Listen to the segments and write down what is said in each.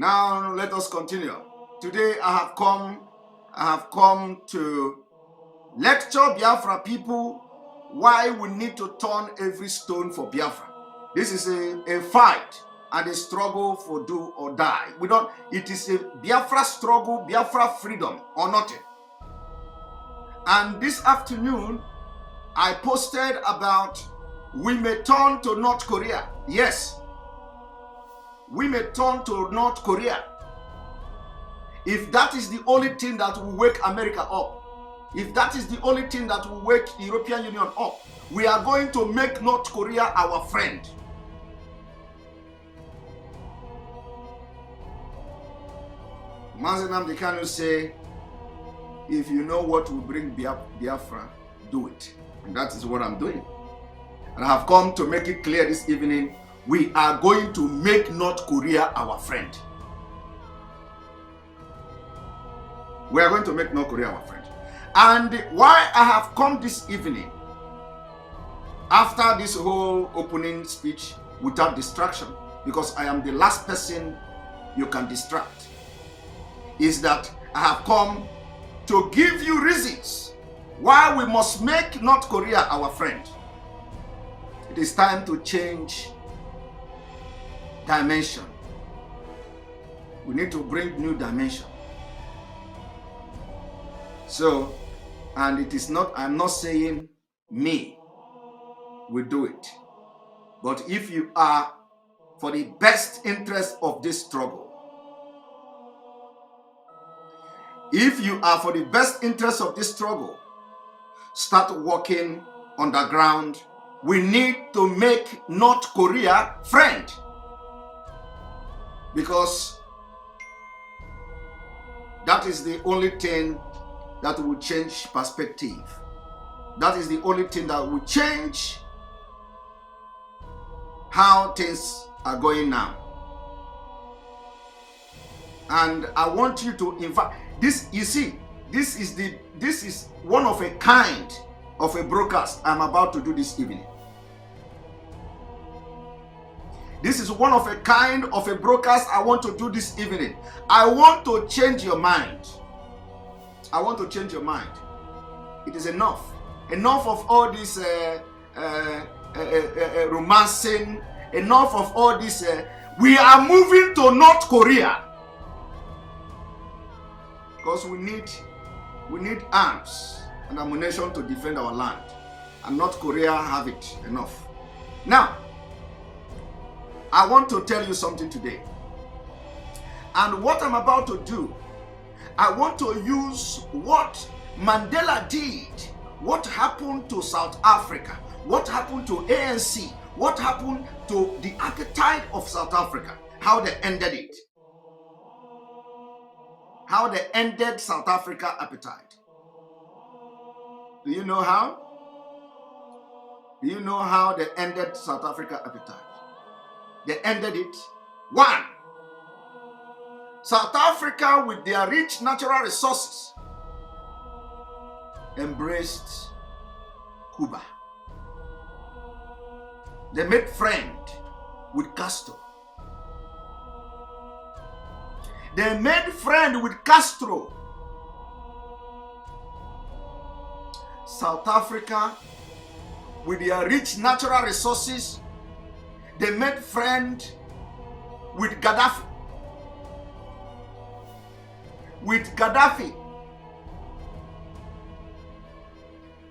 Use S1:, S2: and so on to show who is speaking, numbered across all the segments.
S1: Now let us continue. Today I have come to lecture Biafra people why we need to turn every stone for Biafra. This is a fight and a struggle for do or die. It is a Biafra struggle, Biafra freedom or nothing. And this afternoon, I posted about we may turn to North Korea. Yes, we may turn to North Korea. If that is the only thing that will wake America up, if that is the only thing that will wake the European Union up, we are going to make North Korea our friend. Nnamdi Kanu say, if you know what will bring Biafra, do it. And that is what I'm doing. And I have come to make it clear this evening, we are going to make North Korea our friend. We are going to make North Korea our friend. And why I have come this evening, after this whole opening speech without distraction, because I am the last person you can distract, is that I have come to give you reasons why we must make North Korea our friend. It is time to change dimension. We need to bring new dimension. So, and it is not, I'm not saying me will do it. But if you are for the best interest of this struggle, if you are for the best interest of this struggle, start working underground. We need to make North Korea friend. Because that is the only thing that will change perspective. That is the only thing that will change how things are going now. And I want you to invite this. You see, this is one of a kind of a broadcast I'm about to do this evening. This is one of a kind of a broadcast I want to do this evening. I want to change your mind. I want to change your mind. It is enough. Enough of all this romancing. Enough of all this. We are moving to North Korea. Because we need arms and ammunition to defend our land. And North Korea have it enough. Now, I want to tell you something today. And what I'm about to do, I want to use what Mandela did, what happened to South Africa, what happened to ANC, what happened to the appetite of South Africa, how they ended it. How they ended South Africa appetite. Do you know how? Do you know how they ended South Africa appetite? They ended it. One, South Africa with their rich natural resources embraced Cuba. They made friend with Castro. They made friend with Castro. South Africa, with their rich natural resources, they made friend with Gaddafi. With Gaddafi.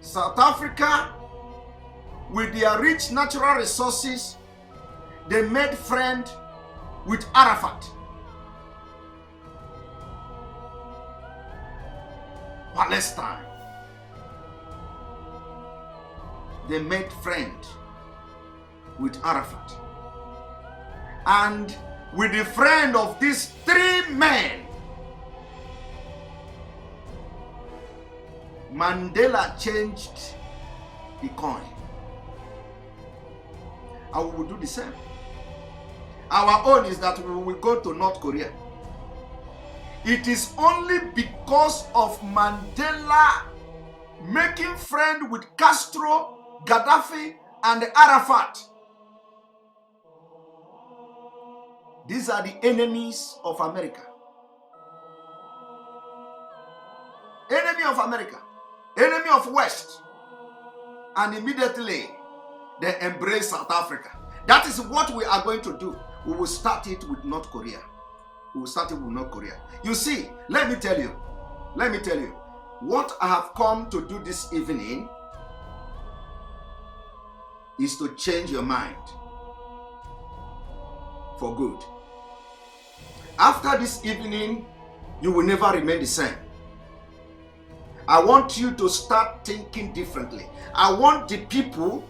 S1: South Africa, with their rich natural resources, they made friend with Arafat. Palestine. They made friend with Arafat. And with the friend of these three men, Mandela changed the coin. And we will do the same. Our own is that we will go to North Korea. It is only because of Mandela making friend with Castro, Gaddafi, and Arafat These are the enemies of America. Enemy of America. Enemy of West. And immediately they embrace South Africa. That is what we are going to do. We will start it with North Korea. We will start it with North Korea. You see, let me tell you, what I have come to do this evening is to change your mind for good. After this evening, you will never remain the same. I want you to start thinking differently. I want the people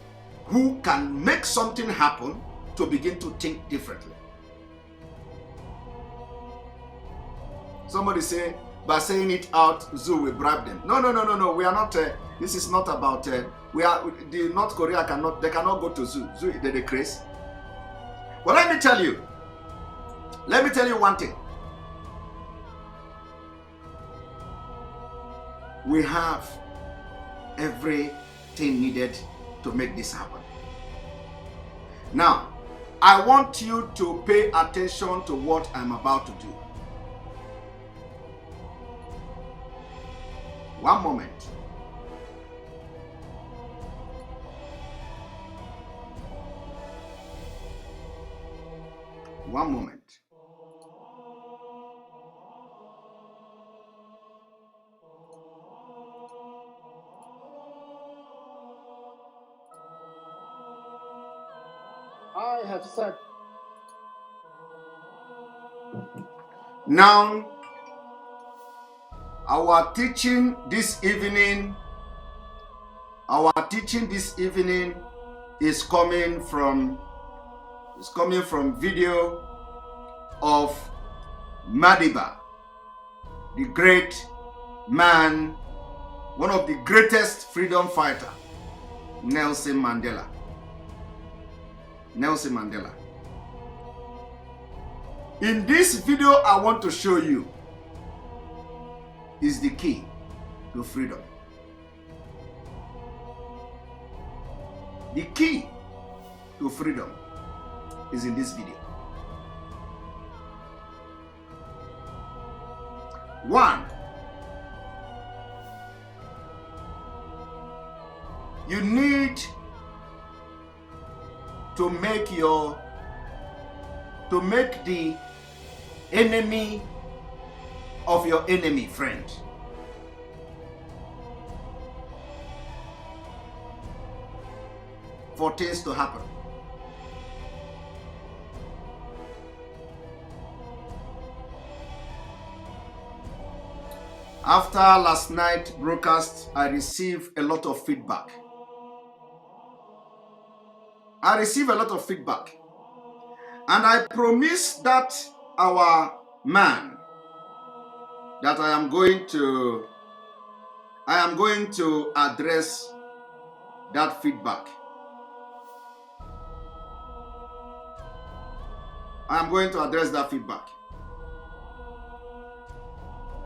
S1: who can make something happen to begin to think differently. Somebody say, by saying it out, Zoo will bribe them. No. We are not. This is not about. We are. The North Korea cannot. They cannot go to Zoo. Zoo, they crazy. Well, let me tell you. Let me tell you one thing. We have everything needed to make this happen. Now, I want you to pay attention to what I'm about to do. One moment. One moment.
S2: I have said.
S1: Now, our teaching this evening is coming from video of Madiba, the great man, one of the greatest freedom fighter, Nelson Mandela. In this video, I want to show you is the key to freedom. The key to freedom is in this video. One, you need to make the enemy of your enemy friend. For things to happen. After last night's broadcast, I received a lot of feedback. And I promise that our man that I am going to address that feedback.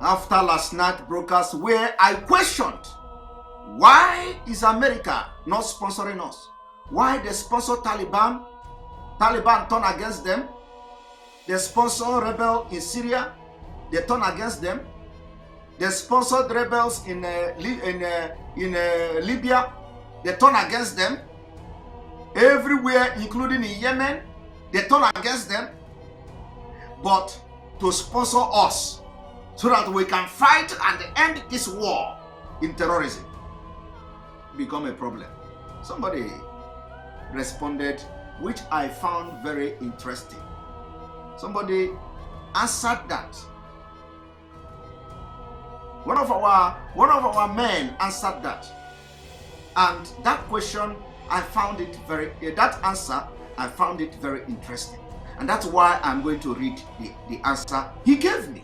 S1: After last night's broadcast, where I questioned, why is America not sponsoring us? Why they sponsor Taliban? Taliban turn against them. They sponsor rebels in Syria. They turn against them. They sponsored rebels in Libya. They turn against them. Everywhere, including in Yemen, they turn against them. But to sponsor us so that we can fight and end this war in terrorism become a problem. Somebody responded, which I found very interesting. Somebody answered that. One of our men answered that. And that question, that answer, I found it very interesting. And that's why I'm going to read the answer he gave me.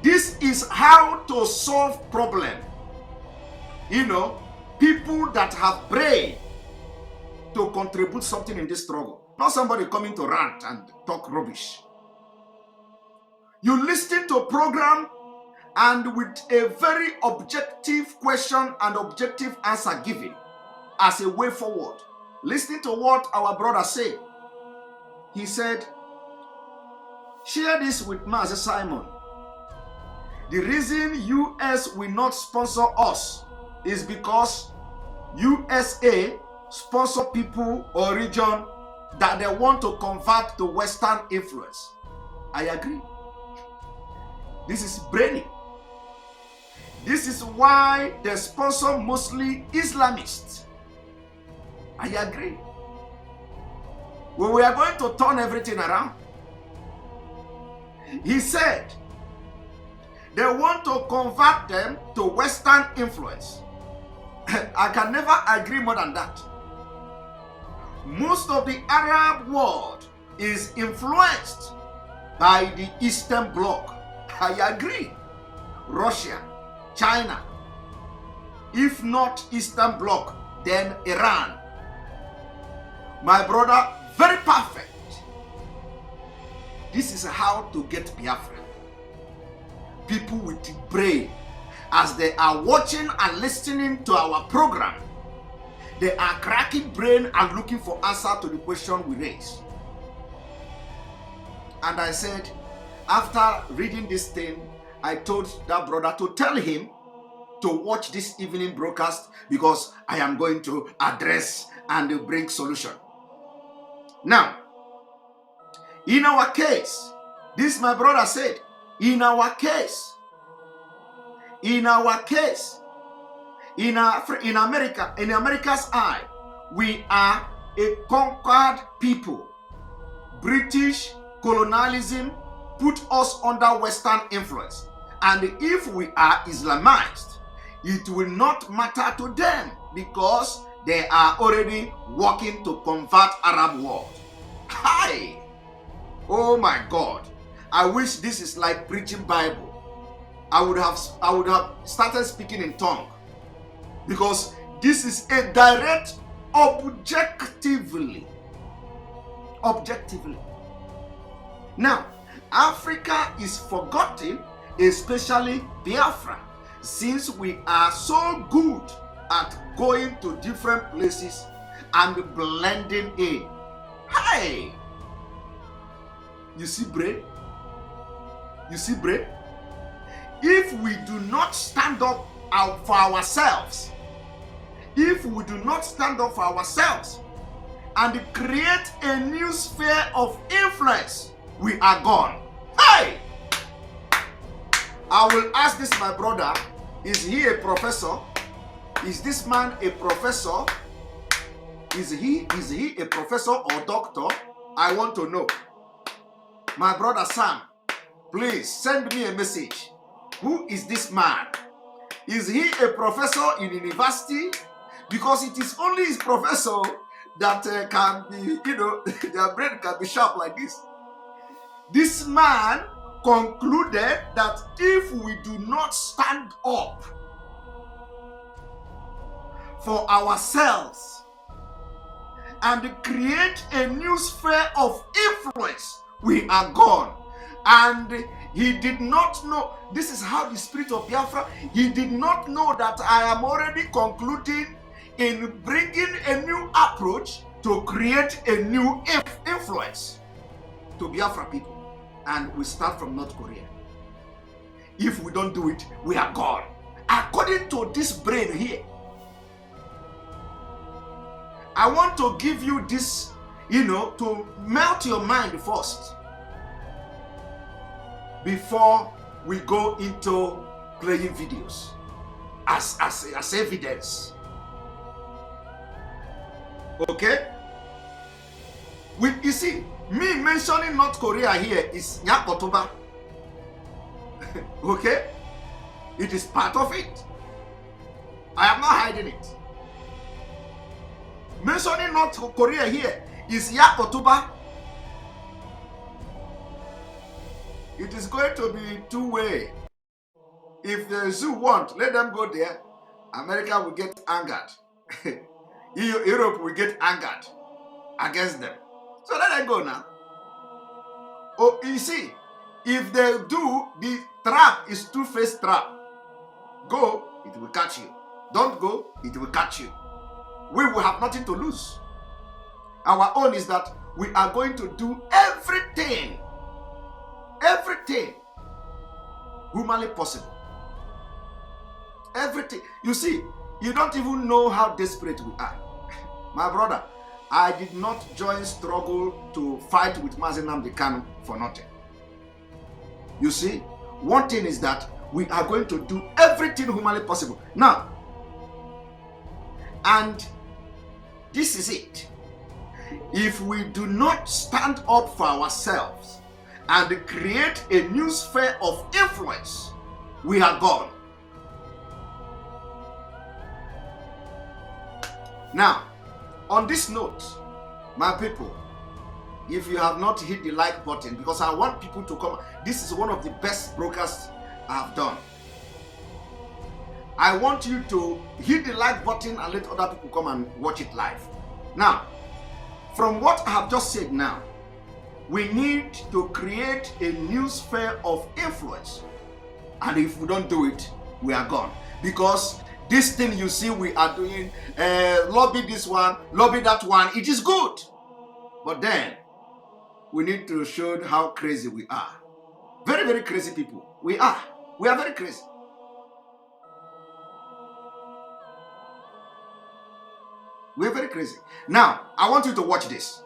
S1: This is how to solve problem. You know, people that have brain to contribute something in this struggle. Not somebody coming to rant and talk rubbish. You listen to a program and with a very objective question and objective answer given as a way forward. Listen to what our brother said. he said, share this with Master Simon. The reason US will not sponsor us is because USA sponsor people or region that they want to convert to Western influence. I agree. This is brainy. This is why they sponsor mostly Islamists. I agree. Well, we are going to turn everything around. He said they want to convert them to Western influence. I can never agree more than that. Most of the Arab world is influenced by the Eastern Bloc. I agree. Russia, China, if not Eastern Bloc, then Iran. My brother, very perfect. This is how to get Biafra. People with the brain, as they are watching and listening to our program, they are cracking brain and looking for answer to the question we raise. And I said, after reading this thing, I told that brother to tell him to watch this evening broadcast because I am going to address and bring solution. Now, in our case, this my brother said, in America, in America's eye, we are a conquered people. British colonialism put us under Western influence. And if we are Islamized, it will not matter to them because they are already working to convert Arab world. Hi! Oh my God. I wish this is like preaching Bible. I would have started speaking in tongue because this is a direct objectively. Now, Africa is forgotten, especially Biafra, since we are so good at going to different places and blending in. Hey! You see brain? You see brain? If we do not stand up for ourselves, and create a new sphere of influence, we are gone. Hey! I will ask this, my brother, is he a professor? Is this man a professor? Is he a professor or doctor? I want to know. My brother Sam, please send me a message. Who is this man? Is he a professor in university? Because it is only his professor that can be, their brain can be sharp like this. This man concluded that if we do not stand up for ourselves and create a new sphere of influence, we are gone. And he did not know, this is how the spirit of Biafra, he did not know that I am already concluding in bringing a new approach to create a new influence to Biafra people. And we start from North Korea. If we don't do it, we are gone. According to this brain here, I want to give you this, to melt your mind first before we go into playing videos as evidence. Okay? You see, me mentioning North Korea here is Nyakotoba. Okay? It is part of it. I am not hiding it. Mentioning North Korea here is Yakotuba. It is going to be two-way. If the zoo want, let them go there. America will get angered. Europe will get angered against them. So let them go now. Oh, you see, if they do, the trap is two-faced trap. Go, it will catch you. Don't go, it will catch you. We will have nothing to lose. Our own is that we are going to do everything humanly possible. Everything. You see, you don't even know how desperate we are. My brother, I did not join struggle to fight with Nnamdi Kanu for nothing. You see, one thing is that we are going to do everything humanly possible. Now, and this is it. If we do not stand up for ourselves and create a new sphere of influence, we are gone. Now, on this note, my people, if you have not hit the like button, because I want people to come, this is one of the best broadcasts I have done. I want you to hit the like button and let other people come and watch it live. Now, from what I have just said now, we need to create a new sphere of influence. And if we don't do it, we are gone. Because this thing you see we are doing, lobby this one, lobby that one, it is good. But then, we need to show how crazy we are. Very, very crazy people. We are. We are very crazy. We are very crazy. Now, I want you to watch this.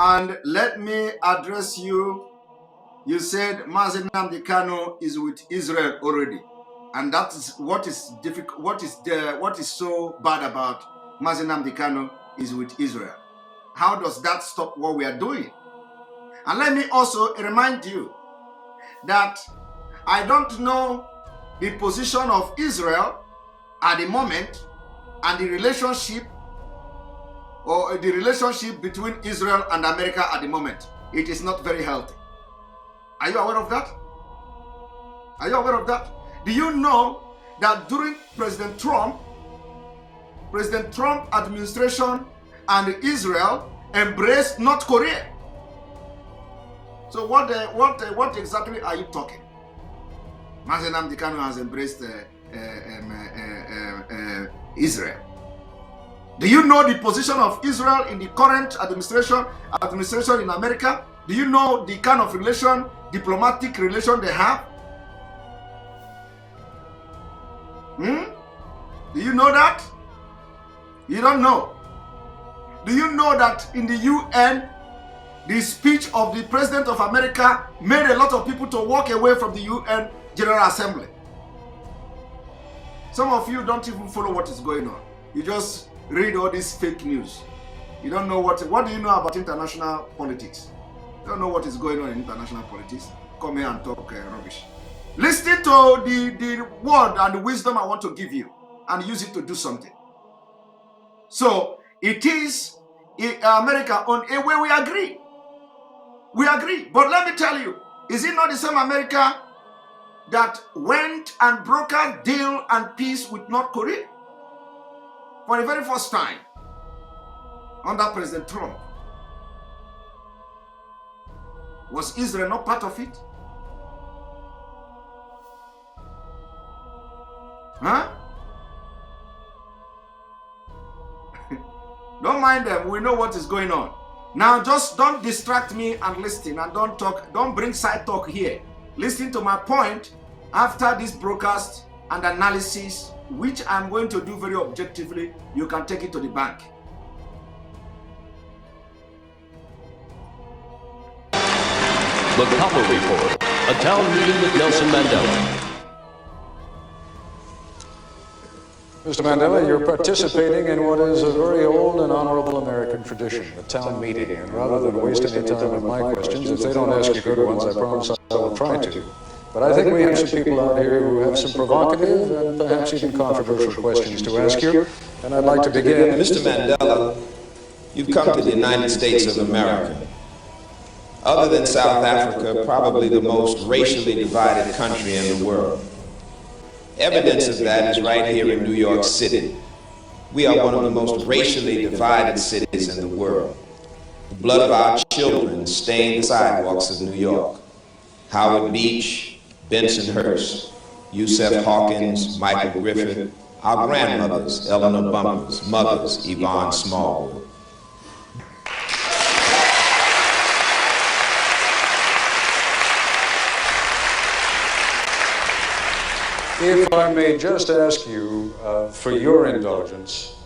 S1: And let me address you. You said Nnamdi Kanu is with Israel already, and that is what is difficult. What is so bad about Nnamdi Kanu is with Israel. How does that stop what we are doing? And let me also remind you that I don't know the position of Israel at the moment and the relationship between Israel and America at the moment. It is not very healthy. Are you aware of that? Are you aware of that? Do you know that during President Trump administration and Israel embraced North Korea? So what exactly are you talking? Nnamdi Kanu has embraced Israel. Do you know the position of Israel in the current administration in America? Do you know the kind of diplomatic relation they have? Do you know that? You don't know. Do you know that in the UN, the speech of the President of America made a lot of people to walk away from the UN General Assembly? Some of you don't even follow what is going on. You just read all this fake news. You don't know what do you know about international politics? You don't know what is going on in international politics. Come here and talk rubbish. Listen to the word and the wisdom I want to give you and use it to do something. So it is America on a way we agree. We agree. But let me tell you, is it not the same America that went and brokered deal and peace with North Korea? For the very first time under President Trump. Was Israel not part of it? Huh? Don't mind them. We know what is going on. Now, just don't distract me and listen, and don't talk. Don't bring side talk here. Listen to my point after this broadcast and analysis, which I'm going to do very objectively. You can take it to the bank.
S2: The Copper Report, a town meeting with Nelson Mandela.
S3: Mr. Mandela, you're participating in what is a very old and honorable American tradition, the town meeting. And rather than waste any time with my questions, if they don't ask you good ones, I promise I will try to. But I think we have some people out here who have some provocative and perhaps even controversial questions to ask you. And I'd like to begin.
S4: Mr. Mandela, you've come to the United States of America. Other than South Africa, probably the most racially divided country in the world. Evidence of that is right here in New York City. We are one of the most racially divided cities in the world. The blood of our children stained the sidewalks of New York. Howard Beach, Bensonhurst, Yusef Hawkins, Michael Griffith, our grandmothers, Eleanor Bumpers, mothers, Yvonne Smallwood.
S3: If I may just ask you, for your indulgence,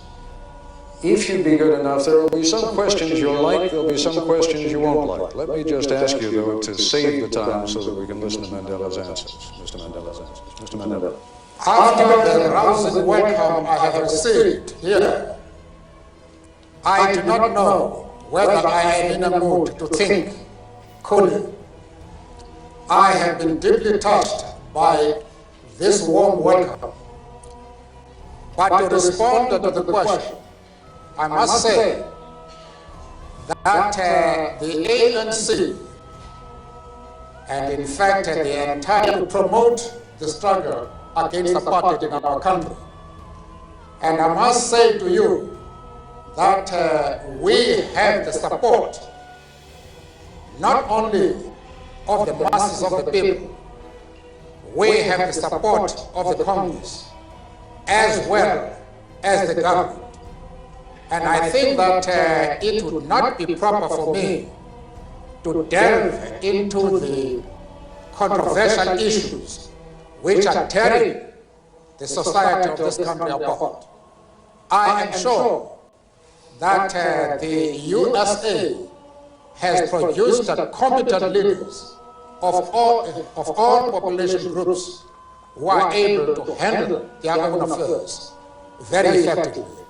S3: if you'd be good enough, there will be some questions you'll like, there will be some questions you won't like. Let me just ask you, though, to save the time so that we can listen to Mandela's answers. Mr. Mandela's answers. Mr. Mandela.
S5: After the rousing welcome I have received here, I do not know whether I am in a mood to think coolly. I have been deeply touched by this warm welcome. But to respond to the question, I must say that the ANC, and in fact the entire to promote the struggle against apartheid in our country. And I must say to you that we have the support not only of the masses of the people, we have the support of the Congress as well as the government. And I think that it would not be proper for me to delve into the controversial issues which are tearing the society of this country apart. I am sure that the USA has produced competent leaders of all population groups who are able to handle their own affairs very effectively.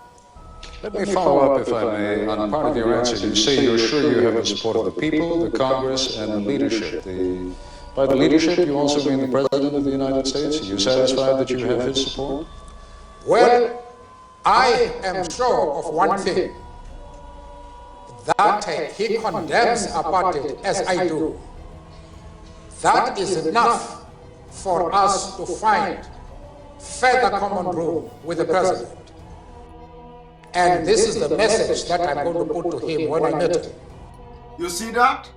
S3: Let me follow up, if I may, on part of your answer. You say you're sure you have the support of the people, the Congress, and the leadership. By the leadership, you also mean the President of the United States? Are you satisfied that you have his support?
S5: Well, I am sure of one thing, that he condemns apartheid as I do. That is enough for us to find further common room with the President. And this is the message that I'm going to put to him when I meet him.
S1: You see that?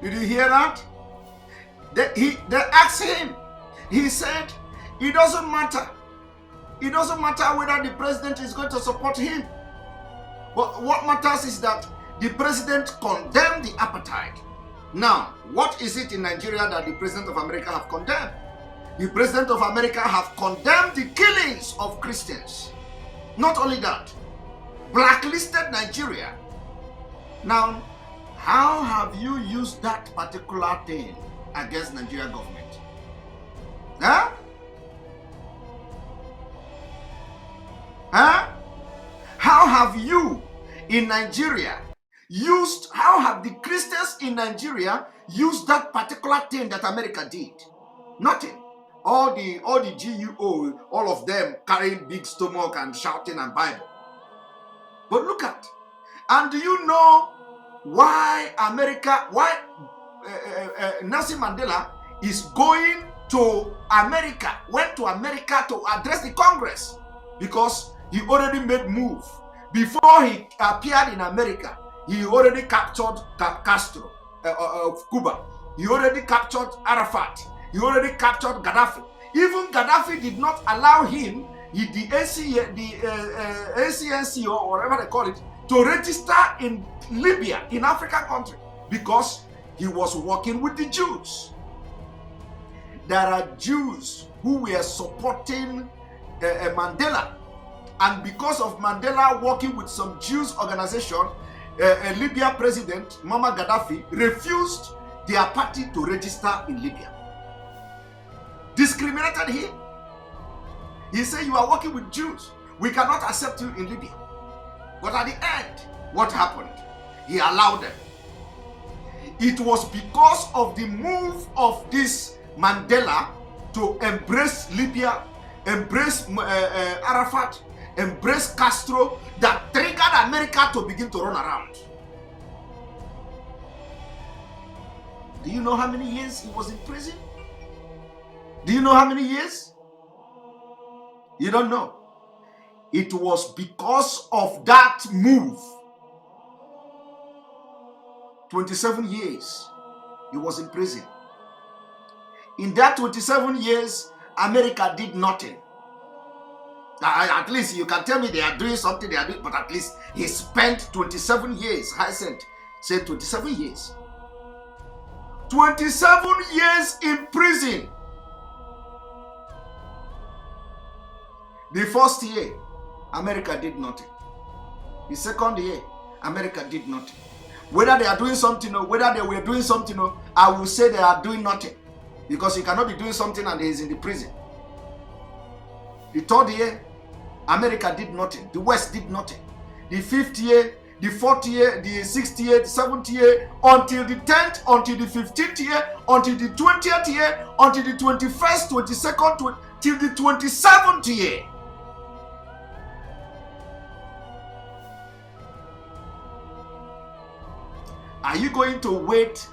S1: Did you hear that? They asked him. He said, it doesn't matter. It doesn't matter whether the president is going to support him. But what matters is that the president condemned the apartheid. Now, what is it in Nigeria that the President of America have condemned? The President of America have condemned the killings of Christians. Not only that, blacklisted Nigeria. Now, how have you used that particular thing against Nigeria government? Huh? Huh? How have you in Nigeria how have the Christians in Nigeria used that particular thing that America did? Nothing. All the GUO, all of them carrying big stomach and shouting and Bible. But look at, and do you know why Nelson Mandela is going to America, went to America to address the Congress? Because he already made move. Before he appeared in America, he already captured Castro of Cuba. He already captured Arafat. He already captured Gaddafi. Even Gaddafi did not allow him, the ACNC or whatever they call it, to register in Libya, in African country, because he was working with the Jews. There are Jews who were supporting Mandela, and because of Mandela working with some Jews organization, a Libya president, Muammar Gaddafi, refused their party to register in Libya. Discriminated him. He said, you are working with Jews. We cannot accept you in Libya. But at the end, what happened? He allowed them. It was because of the move of this Mandela to embrace Libya, embrace Arafat, embrace Castro, that triggered America to begin to run around. Do you know how many years he was in prison? Do you know how many years? You don't know. It was because of that move. 27 years he was in prison. In that 27 years, America did nothing. At least you can tell me they are doing something, they are doing, but at least he spent 27 years. Hyacinth said 27 years. 27 years in prison. The first year, America did nothing. The second year, America did nothing. Whether they are doing something or whether they were doing something, I will say they are doing nothing. Because you cannot be doing something and he is in the prison. The third year, America did nothing. The West did nothing. The fifth year, the fourth year, the sixth year, the seventh year, until the 10th, until the 15th year, until the 20th year, until the 21st, 22nd, till the 27th year. Are you going to wait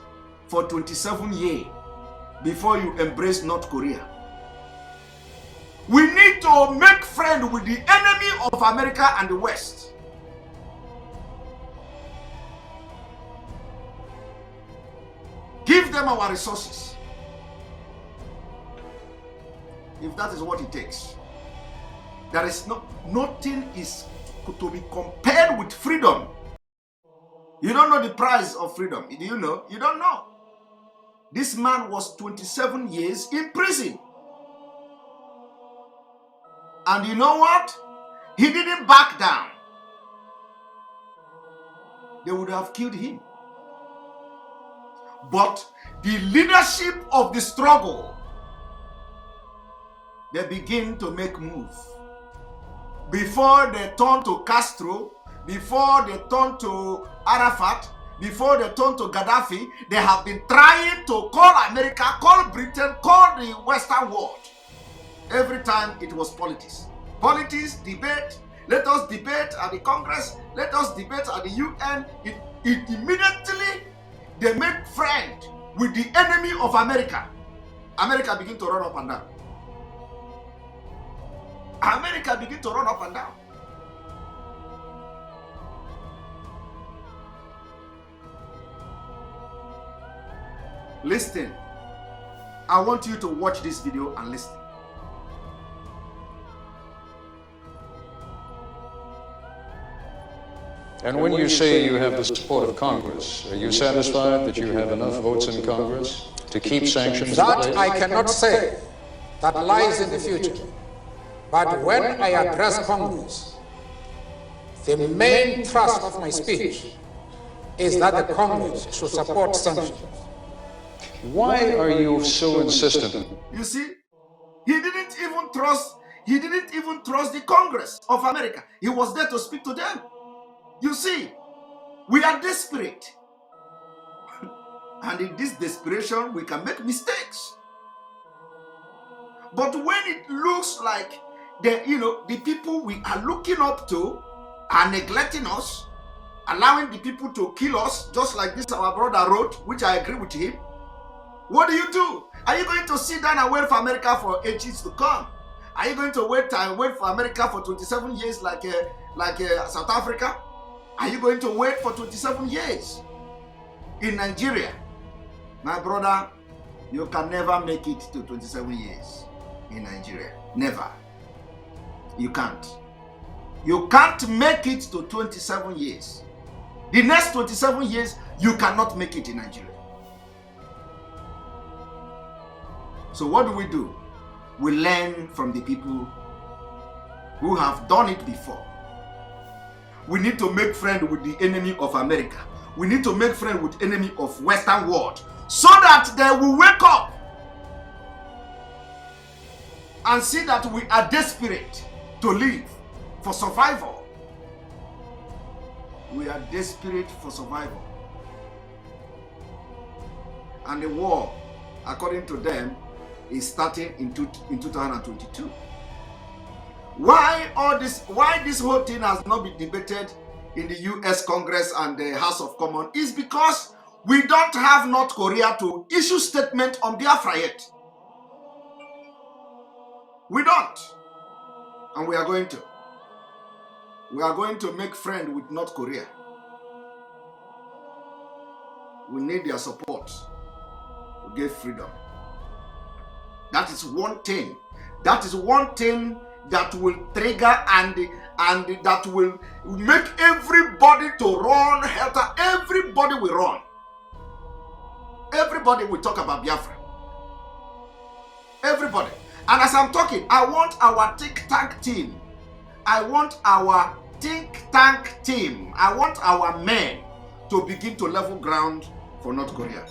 S1: for 27 years before you embrace North Korea? We need to make friends with the enemy of America and the West. Give them our resources. If that is what it takes. There is nothing is to be compared with freedom. You don't know the price of freedom. Do you know? You don't know. This man was 27 years in prison. And you know what? He didn't back down. They would have killed him. But the leadership of the struggle, they begin to make moves. Before they turn to Castro, before they turn to Arafat, before they turn to Gaddafi, they have been trying to call America, call Britain, call the Western world. Every time it was politics. Politics, debate, let us debate at the Congress, let us debate at the UN. It immediately, they make friend with the enemy of America. America begin to run up and down. America begin to run up and down. Listen, I want you to watch this video and listen.
S3: And when you say you have the support of Congress, are you satisfied that you have enough votes in Congress to keep sanctions in place?
S5: That I cannot say. That lies in the future. But when I address Congress, the main thrust of my speech is that the Congress should support sanctions.
S3: Why are you so insistent?
S1: You see, he didn't even trust the Congress of America. He was there to speak to them. You see, we are desperate. And in this desperation, we can make mistakes. But when it looks like the people we are looking up to are neglecting us, allowing the people to kill us, just like this our brother wrote, which I agree with him, what do? Are you going to sit down and wait for America for ages to come? Are you going to wait for America for 27 years like South Africa? Are you going to wait for 27 years in Nigeria? My brother, you can never make it to 27 years in Nigeria. Never. You can't. You can't make it to 27 years. The next 27 years, you cannot make it in Nigeria. So what do? We learn from the people who have done it before. We need to make friends with the enemy of America. We need to make friends with the enemy of Western world so that they will wake up and see that we are desperate to live for survival. We are desperate for survival. And the war, according to them, is starting in 2022. Why this whole thing has not been debated in the US Congress and the House of Commons is because we don't have North Korea to issue statement on Biafra yet. We don't. And we are going to. We are going to make friends with North Korea. We need their support to get freedom. That is one thing. That is one thing that will trigger and that will make everybody to run helter. Everybody will run. Everybody will talk about Biafra. Everybody. And as I'm talking, I want our think tank team. I want our think tank team. I want our men to begin to level ground for North Korea.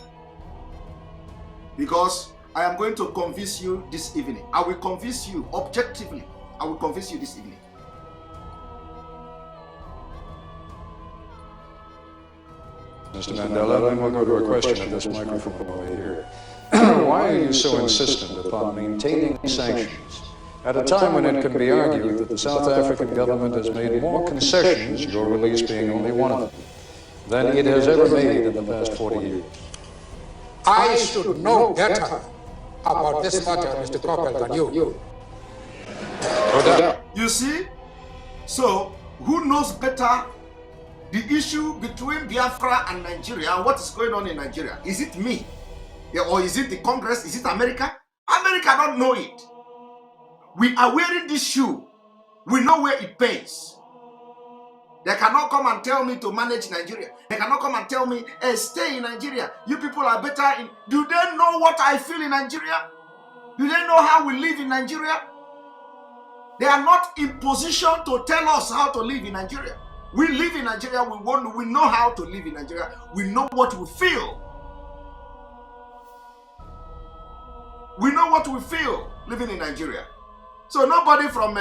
S1: Because I am going to convince you this evening. I will convince you objectively. I will convince you this evening.
S3: Mr. Mandela, then we'll go to a question at this microphone over here. Why are you so insistent upon maintaining sanctions at a time when it can be argued that the South African government has made more concessions, your release being only one of them, than it has ever made in the past 40 years?
S5: I should know better about this matter, Mr. Coppel, than you.
S3: No doubt.
S1: You see? So, who knows better the issue between Biafra and Nigeria and what is going on in Nigeria? Is it me? Or is it the Congress? Is it America? America don't know it. We are wearing this shoe. We know where it pays. They cannot come and tell me to manage Nigeria. They cannot come and tell me, hey, stay in Nigeria. You people are better in... Do they know what I feel in Nigeria? Do they know how we live in Nigeria? They are not in position to tell us how to live in Nigeria. We live in Nigeria. We know how to live in Nigeria. We know what we feel. We know what we feel living in Nigeria. So nobody from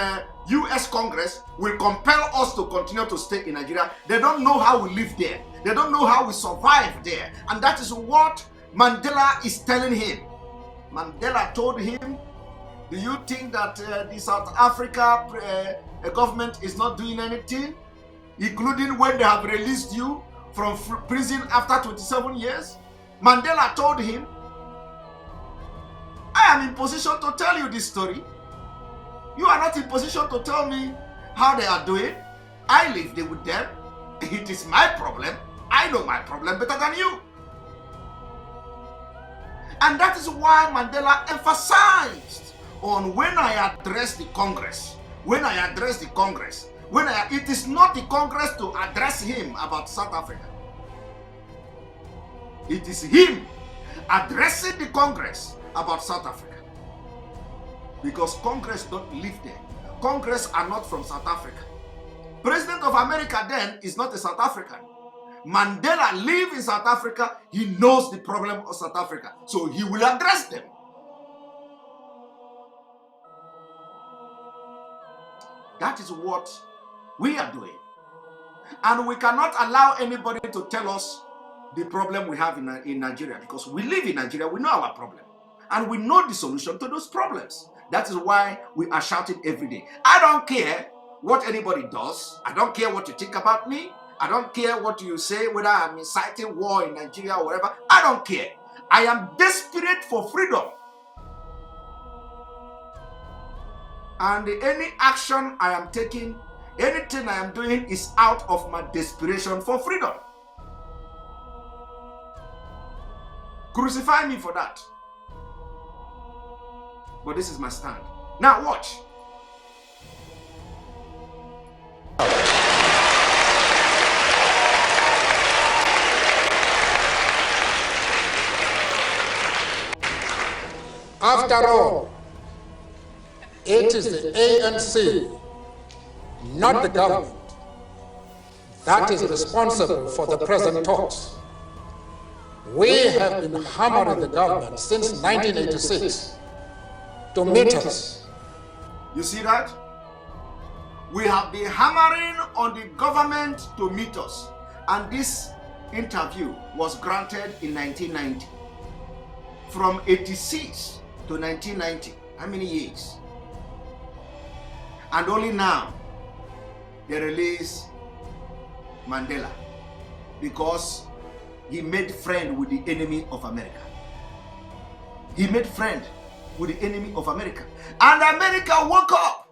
S1: US Congress will compel us to continue to stay in Nigeria. They don't know how we live there. They don't know how we survive there. And that is what Mandela is telling him. Mandela told him, do you think that the South Africa government is not doing anything? Including when they have released you from prison after 27 years? Mandela told him, I am in position to tell you this story. You are not in position to tell me how they are doing. I live there with them. It is my problem. I know my problem better than you. And that is why Mandela emphasized on when I address the Congress. It is not the Congress to address him about South Africa. It is him addressing the Congress about South Africa. Because Congress don't live there. Congress are not from South Africa. President of America then is not a South African. Mandela lives in South Africa. He knows the problem of South Africa. So he will address them. That is what we are doing. And we cannot allow anybody to tell us the problem we have in Nigeria, because we live in Nigeria, we know our problem. And we know the solution to those problems. That is why we are shouting every day. I don't care what anybody does. I don't care what you think about me. I don't care what you say, whether I'm inciting war in Nigeria or whatever. I don't care. I am desperate for freedom. And any action I am taking, anything I am doing is out of my desperation for freedom. Crucify me for that. But this is my stand. Now watch.
S5: After all, it is the ANC, not the government, that is responsible for the present talks. We have been hammering the government since 1986 to meet us.
S1: You see that? We have been hammering on the government to meet us. And this interview was granted in 1990. From 86 to 1990. How many years? And only now they release Mandela because he made friend with the enemy of America. He made friend with the enemy of America. And America woke up,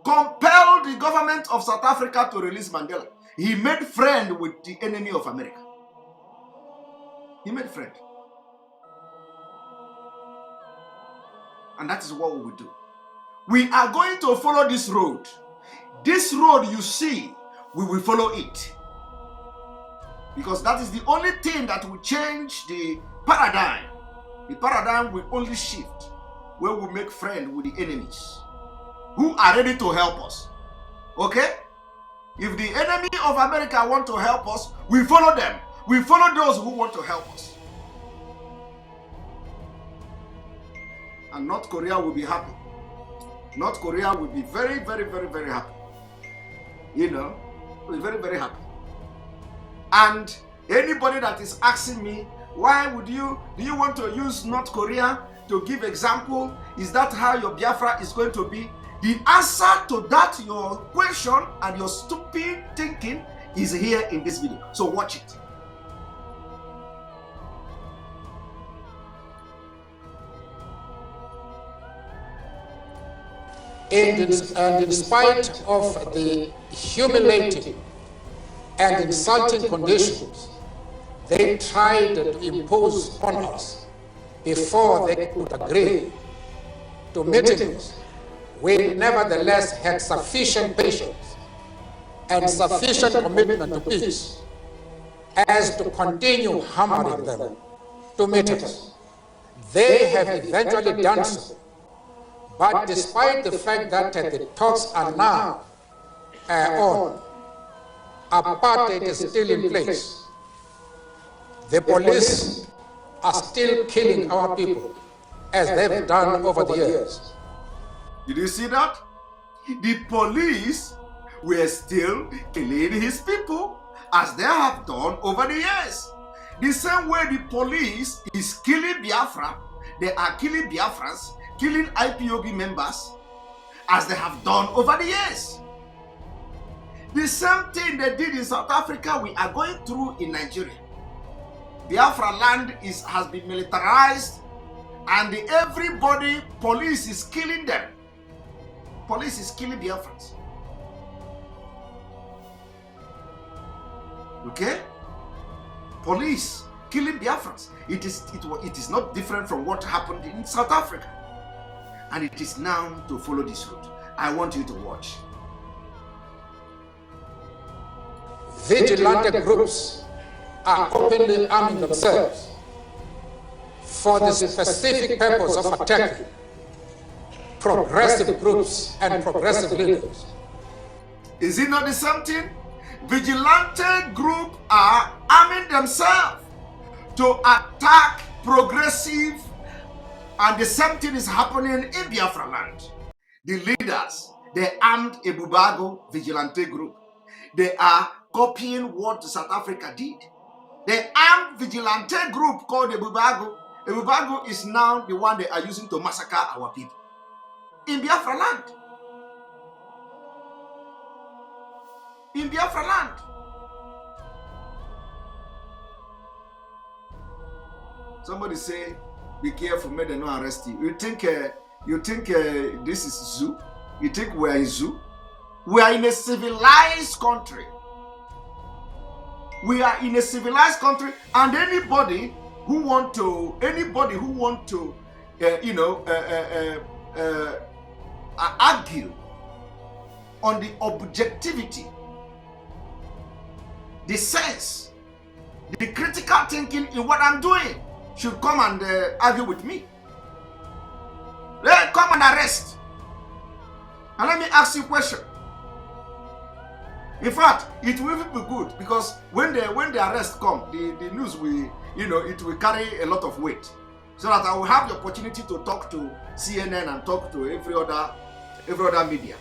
S1: compelled the government of South Africa to release Mandela. He made friend with the enemy of America. He made friend. And that is what we will do. We are going to follow this road. This road you see, we will follow it. Because that is the only thing that will change the paradigm. The paradigm will only shift where we make friends with the enemies who are ready to help us. Okay? If the enemy of America want to help us, we follow them. We follow those who want to help us. And North Korea will be happy. North Korea will be very, very, very, very happy. You know, will be very, very happy. And anybody that is asking me, why do you want to use North Korea to give example? Is that how your Biafra is going to be? The answer to that, your question and your stupid thinking is here in this video. So watch it.
S5: And in spite of the humiliating and insulting conditions they tried to impose on us before they could agree to meetings, we nevertheless had sufficient patience and sufficient commitment to peace as to continue hammering them to meet us. They have eventually done so. But despite the fact that the talks are now on, apartheid is still in place. The police are still killing our people as they've done over the years.
S1: Did you see that? The police were still killing his people as they have done over the years. The same way the police is killing Biafra, they are killing Biafrans, killing IPOB members as they have done over the years. The same thing they did in South Africa, we are going through in Nigeria. Biafra land has been militarized and everybody, police is killing them. Police is killing Biafrans. Okay? Police killing Biafrans. It is not different from what happened in South Africa. And it is now to follow this route. I want you to watch.
S5: Vigilante groups are openly arming themselves for the specific purpose of attacking progressive groups and progressive leaders.
S1: Is it not the same thing? Vigilante groups are arming themselves to attack progressive, and the same thing is happening in Biafra land. The leaders, they armed a Bubago vigilante group. They are copying what South Africa did. The armed vigilante group called the Bubago. The Bubago is now the one they are using to massacre our people in Biafra land. In Biafra land. Somebody say, be careful, may they not arrest you. You think this is zoo? You think we are in zoo? We are in a civilized country. We are in a civilized country, and anybody who want to argue on the objectivity the sense, the critical thinking in what I'm doing should come and argue with me. Come and arrest. And let me ask you a question. In fact, it will be good because when the arrest come, the news will, it will carry a lot of weight. So that I will have the opportunity to talk to CNN and talk to every other media.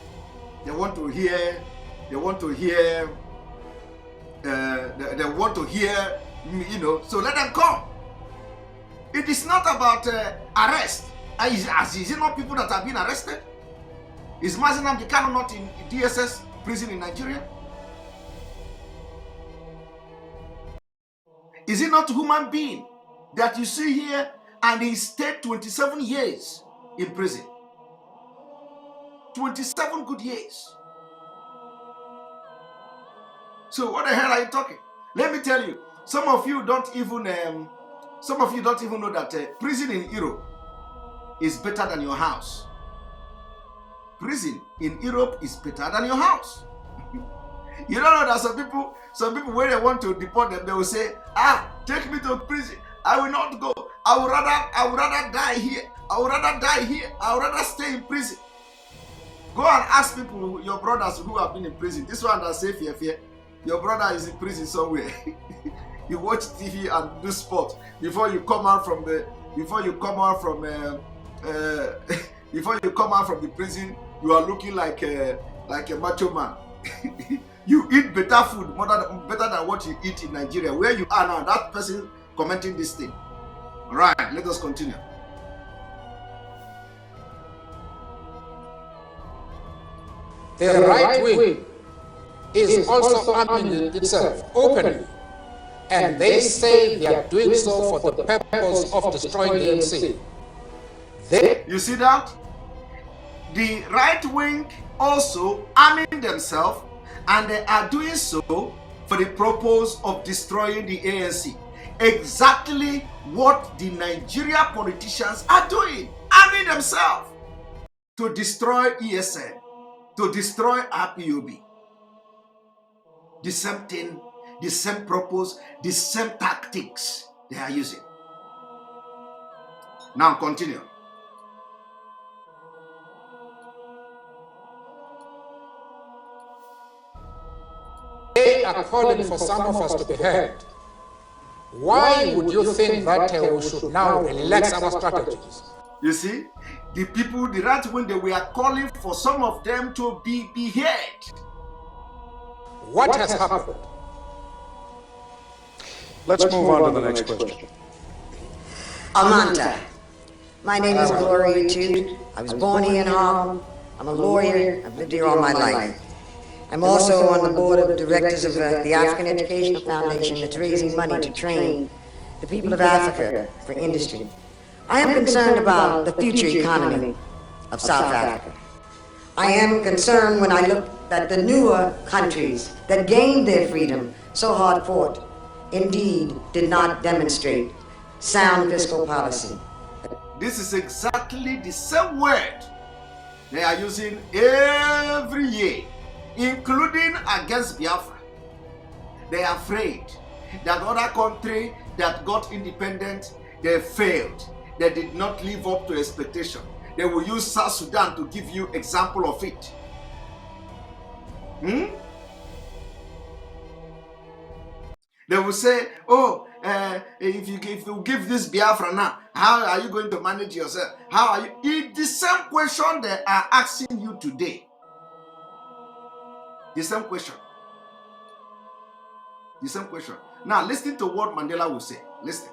S1: They want to hear so let them come. It is not about arrest. Is it not people that have been arrested? Is Nnamdi Kanu not in DSS prison in Nigeria? Is it not a human being that you see here and he stayed 27 years in prison? 27 good years. So what the hell are you talking? Let me tell you, some of you don't even know that prison in Europe is better than your house. Prison in Europe is better than your house. You don't know that some people when they want to deport them, they will say, take me to prison. I will not go. I would rather die here. I would rather die here. I would rather stay in prison. Go and ask people, your brothers who have been in prison. This one that say fear. Your brother is in prison somewhere. You watch TV and do sport before you come out from the prison. You are looking like a macho man. You eat better food, better than what you eat in Nigeria. Where you are now, that person commenting this thing. All right, let us continue.
S5: The right wing is also arming itself openly, and they say they are doing so for the purpose of destroying the ANC.
S1: You see that? The right wing also arming themselves, and they are doing so for the purpose of destroying the ANC. Exactly what the Nigeria politicians are doing, arming themselves to destroy ESN, to destroy IPOB. The same thing, the same purpose, the same tactics they are using. Now continue.
S5: They are calling for some of us to be heard. Why would you think that we should now relax our strategies?
S1: You see, the people, the right wing, we are calling for some of them to be heard.
S5: What has happened?
S3: Let's move on to the next question.
S6: Amanta. My name is Gloria Tude. I was born here in Harlem. I'm a lawyer. I've lived here all my life. I'm also on the board of directors of the African Educational Foundation that's raising money to train the people of Africa for industry. I am concerned about the future economy of South Africa. I am concerned when I look at the newer countries that gained their freedom so hard fought, indeed did not demonstrate sound fiscal policy.
S1: This is exactly the same word they are using every year, including against Biafra. They are afraid that other country that got independent, they failed. They did not live up to expectation. They will use South Sudan to give you example of it. They will say, if you give this Biafra now, how are you going to manage yourself? How are you? It's the same question they are asking you today. The same question. The same question. Now listen to what Mandela will say. Listen.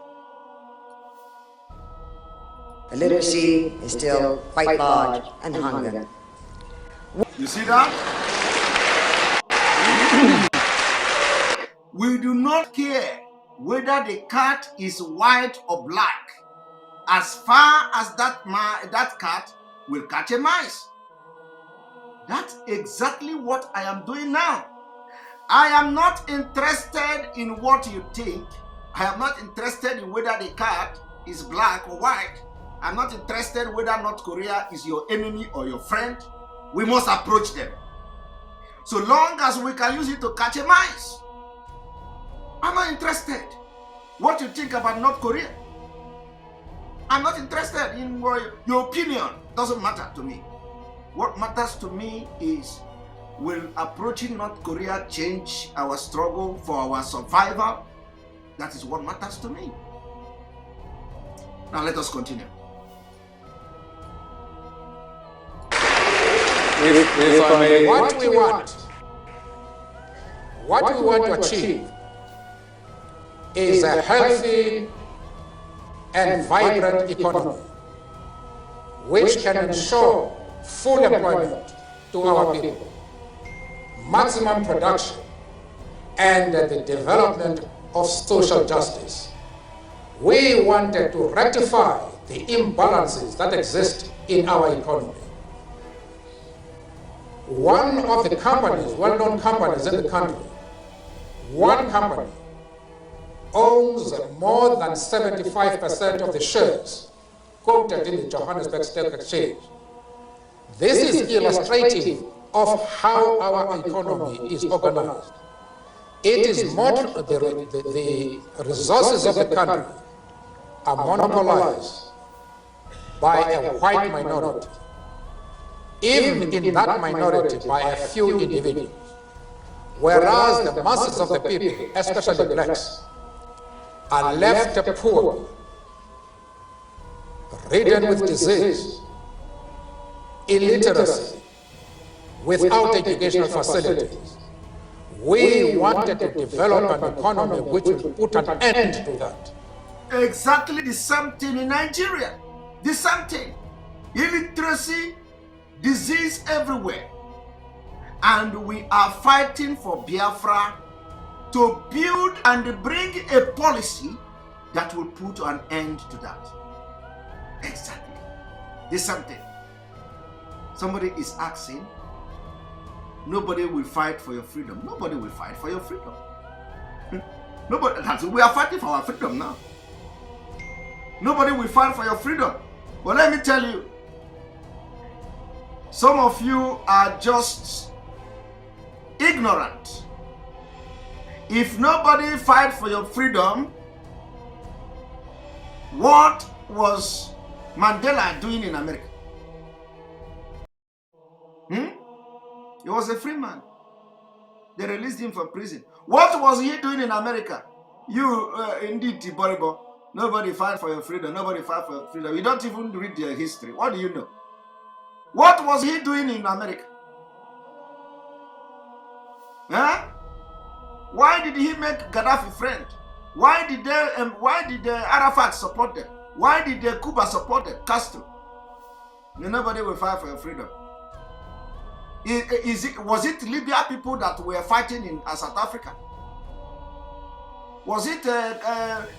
S6: The literacy is still quite large and hunger.
S1: You see that? We do not care whether the cat is white or black, as far as that cat will catch a mice. That's exactly what I am doing now. I am not interested in what you think. I am not interested in whether the cat is black or white. I'm not interested whether North Korea is your enemy or your friend. We must approach them. So long as we can use it to catch a mice. interested what you think about North Korea. I'm not interested in your opinion. Doesn't matter to me. What matters to me is, will approaching North Korea change our struggle for our survival? That is what matters to me. Now let us continue.
S3: If I may,
S5: What we want to achieve is a healthy and vibrant economy which can ensure full employment to our people, maximum production, and the development of social justice. We wanted to rectify the imbalances that exist in our economy. One of the companies, well-known companies in the country, one company owns more than 75% of the shares quoted in the Johannesburg Stock Exchange. This is illustrative of how our economy is organized. It is the resources of the country are monopolized by a white minority, even in that minority by a few individuals, whereas the masses of the people, especially blacks, are left poor, ridden with disease, illiteracy, without educational facilities. We wanted to develop an economy which would put an end to that.
S1: Exactly the same thing in Nigeria. The same thing. Illiteracy, disease everywhere. And we are fighting for Biafra to build and bring a policy that will put an end to that. Exactly. The same thing. Somebody is asking, nobody will fight for your freedom. Nobody will fight for your freedom. Nobody. We are fighting for our freedom now. Nobody will fight for your freedom. But let me tell you, some of you are just ignorant. If nobody fight for your freedom, what was Mandela doing in America? He was a free man. They released him from prison. What was he doing in America? You, Ndichie, nobody fight for your freedom. Nobody fight for your freedom. You don't even read their history. What do you know? What was he doing in America? Huh? Why did he make Gaddafi friend? Why did Arafat support them? Why did Cuba support them? Castro? Nobody will fight for your freedom. Was it Libya people that were fighting in South Africa? Was it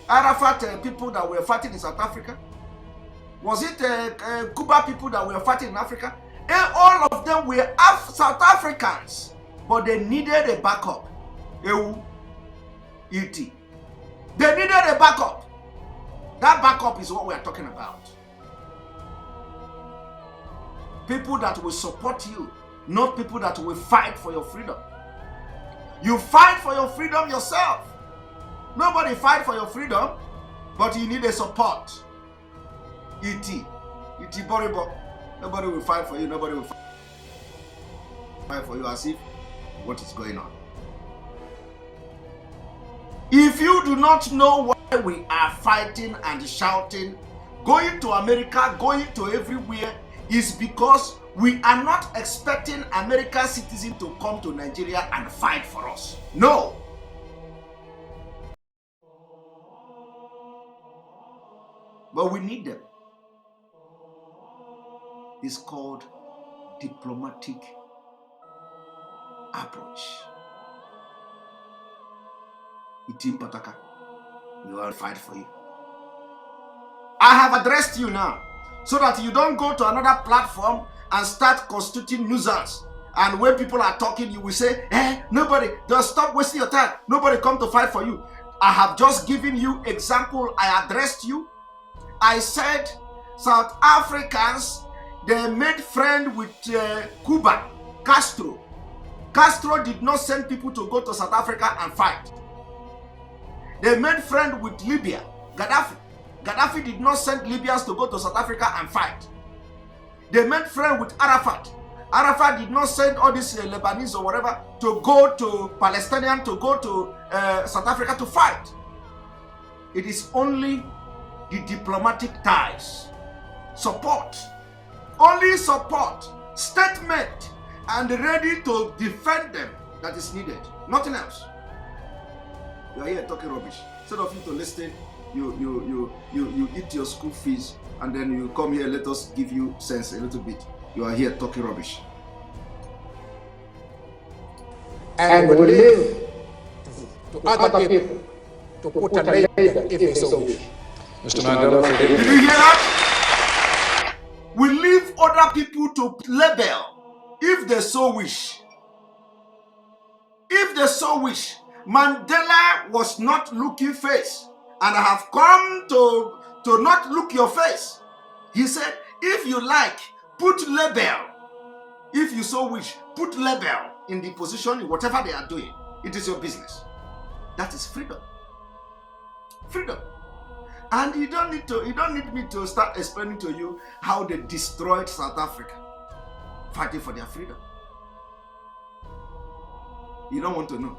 S1: Arafat people that were fighting in South Africa? Was it Cuba people that were fighting in Africa? And all of them were South Africans, but they needed a backup. ET. They needed a backup. That backup is what we are talking about. People that will support you, not people that will fight for your freedom. You fight for your freedom yourself. Nobody fight for your freedom, but you need a support. ET Boribo. Nobody will fight for you. Nobody will fight for you as if what is going on. If you do not know why we are fighting and shouting, going to America, going to everywhere, is because we are not expecting American citizens to come to Nigeria and fight for us. No. But we need them. It's called diplomatic approach. Itim Pataka, we will fight for you. I have addressed you now, so that you don't go to another platform and start constituting nuisance. And when people are talking, you will say, nobody, just stop wasting your time. Nobody come to fight for you. I have just given you example. I addressed you. I said, South Africans, they made friend with Cuba, Castro. Castro did not send people to go to South Africa and fight. They made friends with Libya, Gaddafi. Gaddafi did not send Libyans to go to South Africa and fight. They made friends with Arafat. Arafat did not send all these Lebanese or whatever to go to Palestinian, to go to South Africa to fight. It is only the diplomatic ties, support, only support, statement, and ready to defend them that is needed. Nothing else. You are here talking rubbish. Instead of you to listen, you eat your school fees, and then you come here, let us give you sense a little bit. You are here talking rubbish.
S5: And will live to other people to put a label if they so wish.
S3: Mr. Mandela,
S1: did you hear that? We leave other people to label if they so wish. If they so wish. Mandela was not looking face, and I have come to not look your face. He said, if you like, put label. If you so wish, put label in the position, whatever they are doing. It is your business. That is freedom. Freedom. And you don't need me to start explaining to you how they destroyed South Africa, fighting for their freedom. You don't want to know.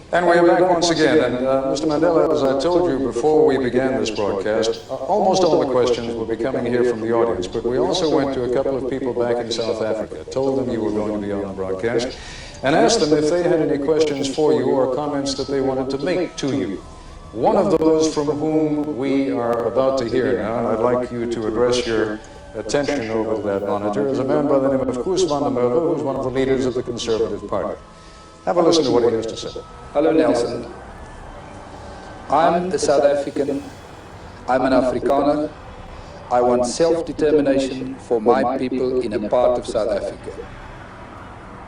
S3: And we're back once again. And Mr. Mandela, as I told you before we began this broadcast, almost all the questions will be coming here from the audience, but we also went to a couple of people back in South Africa, told them you were going to be on the broadcast, and asked them if they had any questions for you or comments that they wanted to make to you. One of those from whom we are about to hear now, and I'd like you to address your attention over that monitor, is a man by the name of Koos van der Merwe, who's one of the leaders of the Conservative Party. Have a listen to what he has to say.
S7: Hello, Nelson. I'm a South African. I'm an Afrikaner. I want self-determination for my people in a part of South Africa.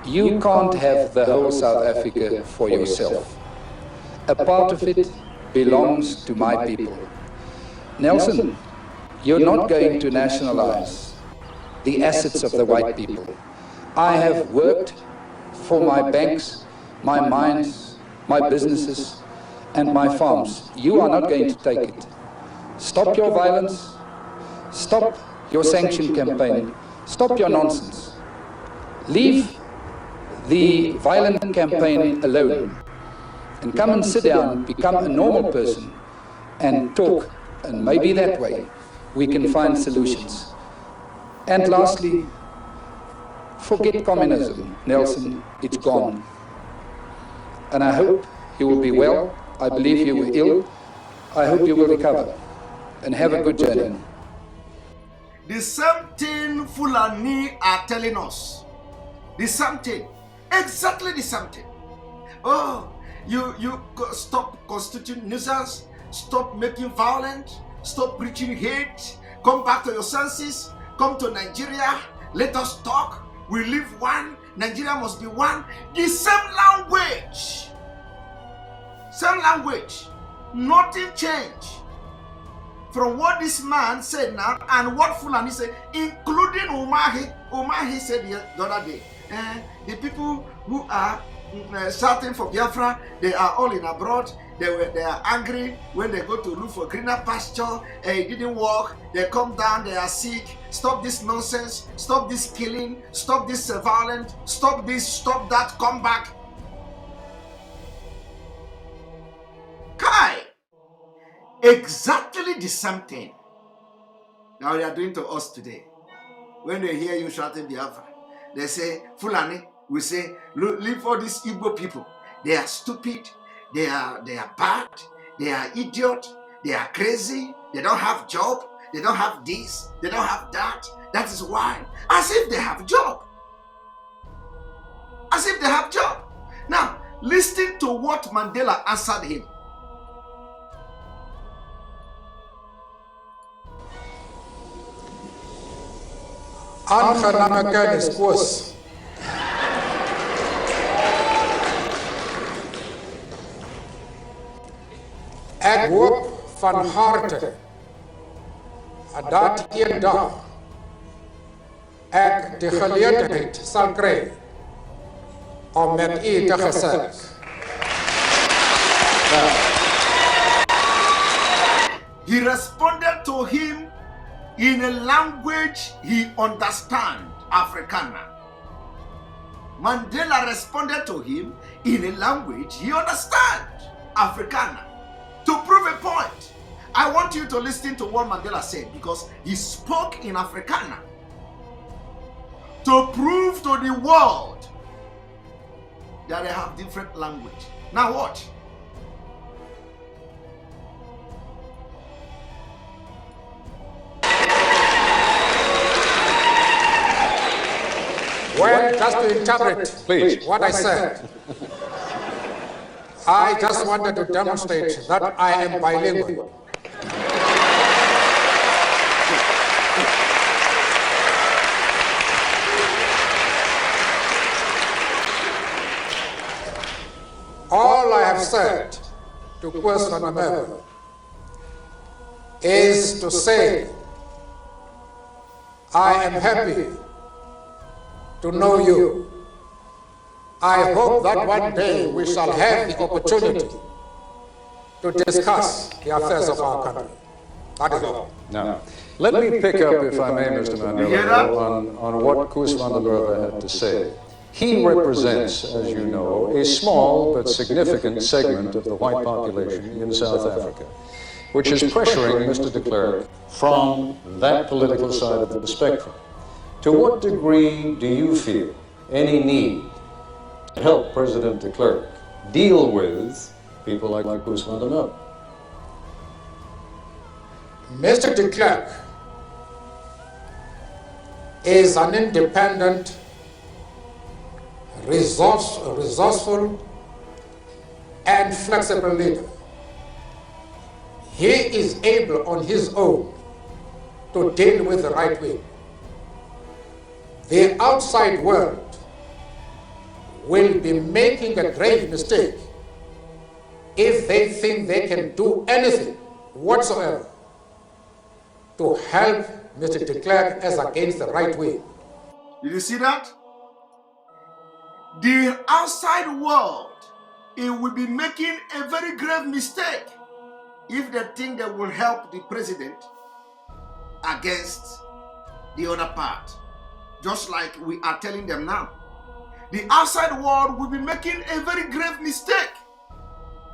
S7: You can't have the whole South Africa for yourself. A part of it belongs to my people. Nelson, you're not going to nationalize the assets of the white people. I have worked for my banks, my mines, my businesses, and my farms. You are not going to take it. Stop your violence. Stop your sanction campaign. Stop your nonsense. Leave the violent campaign alone. And come and sit down, become a normal person, and talk. And maybe that way we can find solutions. And lastly, forget communism, Nelson. It's gone. And I hope you will be well. I believe you were ill. I hope you will recover. And have a good journey.
S1: The same thing Fulani are telling us. The same thing. Exactly the same thing. Oh, you stop constituting nuisance. Stop making violence. Stop preaching hate. Come back to your senses. Come to Nigeria. Let us talk. We live one. Nigeria must be one. The same language. Same language. Nothing changed from what this man said now and what Fulani said, including Umahi. Umahi said the other day, the people who are shouting for Biafra, they are all in abroad. They are angry when they go to look for greener pasture. It didn't work. They come down. They are sick. Stop this nonsense. Stop this killing. Stop this violence. Stop this. Stop that. Come back. Kai. Exactly the same thing. Now they are doing to us today. When they hear you shouting Biafra, they say Fulani. We say leave all these Igbo people. They are stupid. They are bad, they are idiot, they are crazy, they don't have job, they don't have this, they don't have that. That is why. As if they have job. As if they have job. Now, listen to what Mandela answered him.
S5: Aangename is koos. Ek hoop van harte dat een dag ek die geleentheid sal kry om met u te gesels.
S1: He responded to him in a language he understands, Afrikaner. Mandela responded to him in a language he understands, Afrikaner. To prove a point, I want you to listen to what Mandela said because he spoke in Afrikaner to prove to the world that they have different language. Now watch.
S5: Well, just to interpret
S3: Please.
S5: what I said, I just wanted to demonstrate that I am bilingual. All I have said to question America is to say I am happy to know you. I hope that one day we shall have the opportunity to discuss the affairs of our country. That is all.
S3: Now, let me pick up, if I may, Mr. Mandela, on what Koos van der Merwe had to say. He represents, as you know, a small but significant segment of the white population in South Africa, which is pressuring Mr. de Klerk from that political side of the spectrum. To what degree do you feel any need to help President de Klerk deal with people like Koos van der Merwe?
S5: Mr. de Klerk is an independent, resourceful, and flexible leader. He is able on his own to deal with the right wing. The outside world will be making a grave mistake if they think they can do anything whatsoever to help Mr. de Klerk as against the right wing.
S1: Did you see that? The outside world, it will be making a very grave mistake if they think they will help the president against the other part. Just like we are telling them now. The outside world will be making a very grave mistake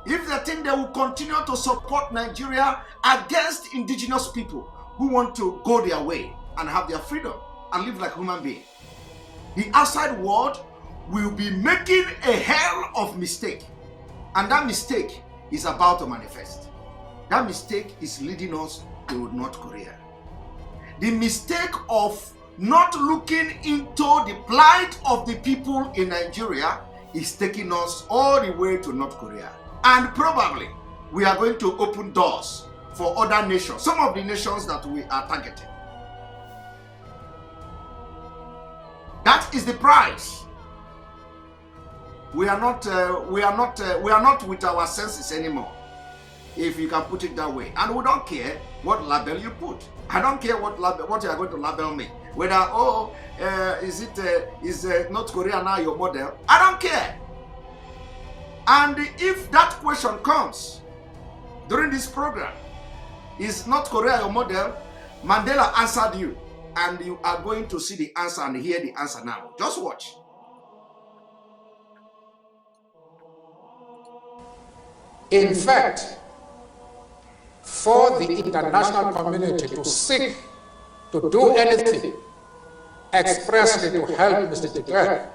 S1: if they think they will continue to support Nigeria against indigenous people who want to go their way and have their freedom and live like human beings. The outside world will be making a hell of mistake, and that mistake is about to manifest. That mistake is leading us to North Korea. The mistake of not looking into the plight of the people in Nigeria is taking us all the way to North Korea. And probably we are going to open doors for other nations, some of the nations that we are targeting. That is the price. We are not with our senses anymore, if you can put it that way. And we don't care what label you put. I don't care what you are going to label me. Whether is North Korea now your model? I don't care. And if that question comes during this program, is North Korea your model? Mandela answered you, and you are going to see the answer and hear the answer now. Just watch.
S5: In fact, for the international community to seek to do anything expressly to help Mr. de Klerk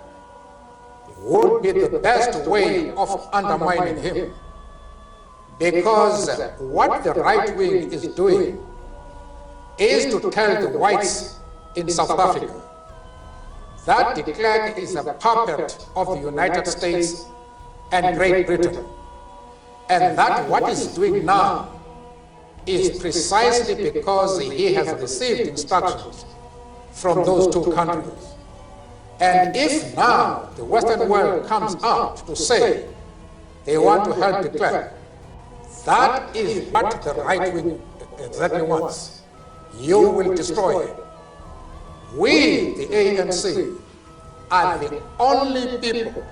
S5: would be the best way of undermining him, because what the right wing is doing is to tell the whites in South Africa that de Klerk is a puppet of the United States and Great Britain, and that what he's doing now is precisely because he has received instructions from those two countries. And if now the Western world comes out to say they want to help de Klerk, that is what the right wing exactly wants. You will destroy him. We, the ANC, are the only people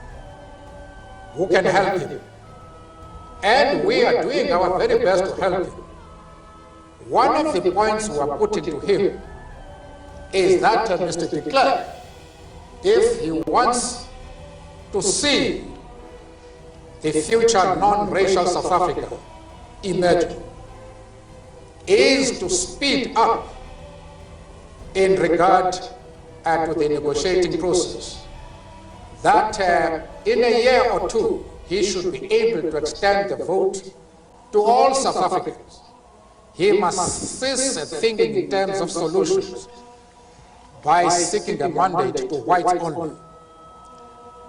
S5: who can help him. And we are doing our very best to help him. One of the points we are putting to him is that Mr. de Klerk, if he wants to see the future non-racial South Africa emerge, is to speed up in regard to the negotiating process, that in a year or two, he should be able to extend the vote to all South Africans. He must cease thinking in terms of solutions by seeking a mandate to whites only.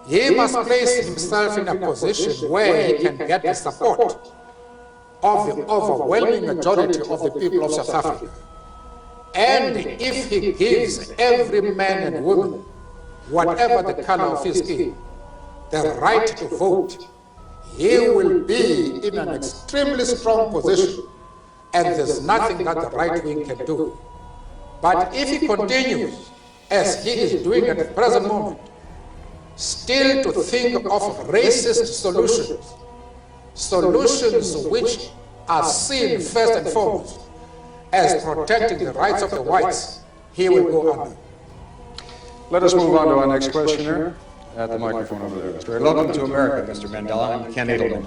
S5: He must place himself in a position where he can get the support of the overwhelming majority of the people of South Africa. And if he gives every man and woman, whatever the color of his skin, the right to vote, he will be in an extremely strong position, and there's nothing that the right wing can do. But if he continues, as he is doing at the present moment, still to think of racist solutions, solutions which are seen first and foremost as protecting the rights of the whites, he will go under.
S3: Let us move on to our next questioner at the microphone over there. Mr.
S8: Welcome to America, Mr. Mandela. I'm Ken Edelman.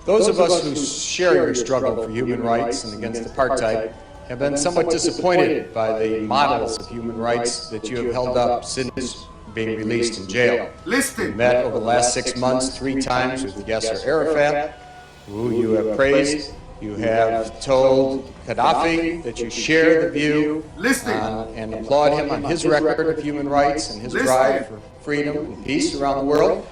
S8: Those of us who share your struggle for human rights and against apartheid have been somewhat disappointed by the models of human rights that you have held up since being released in jail. You met over the last 6 months 3 times with Yasser Arafat, who you have praised. You have told Gaddafi that you share the view and applaud him on his record of human rights and his drive for freedom and peace around the world.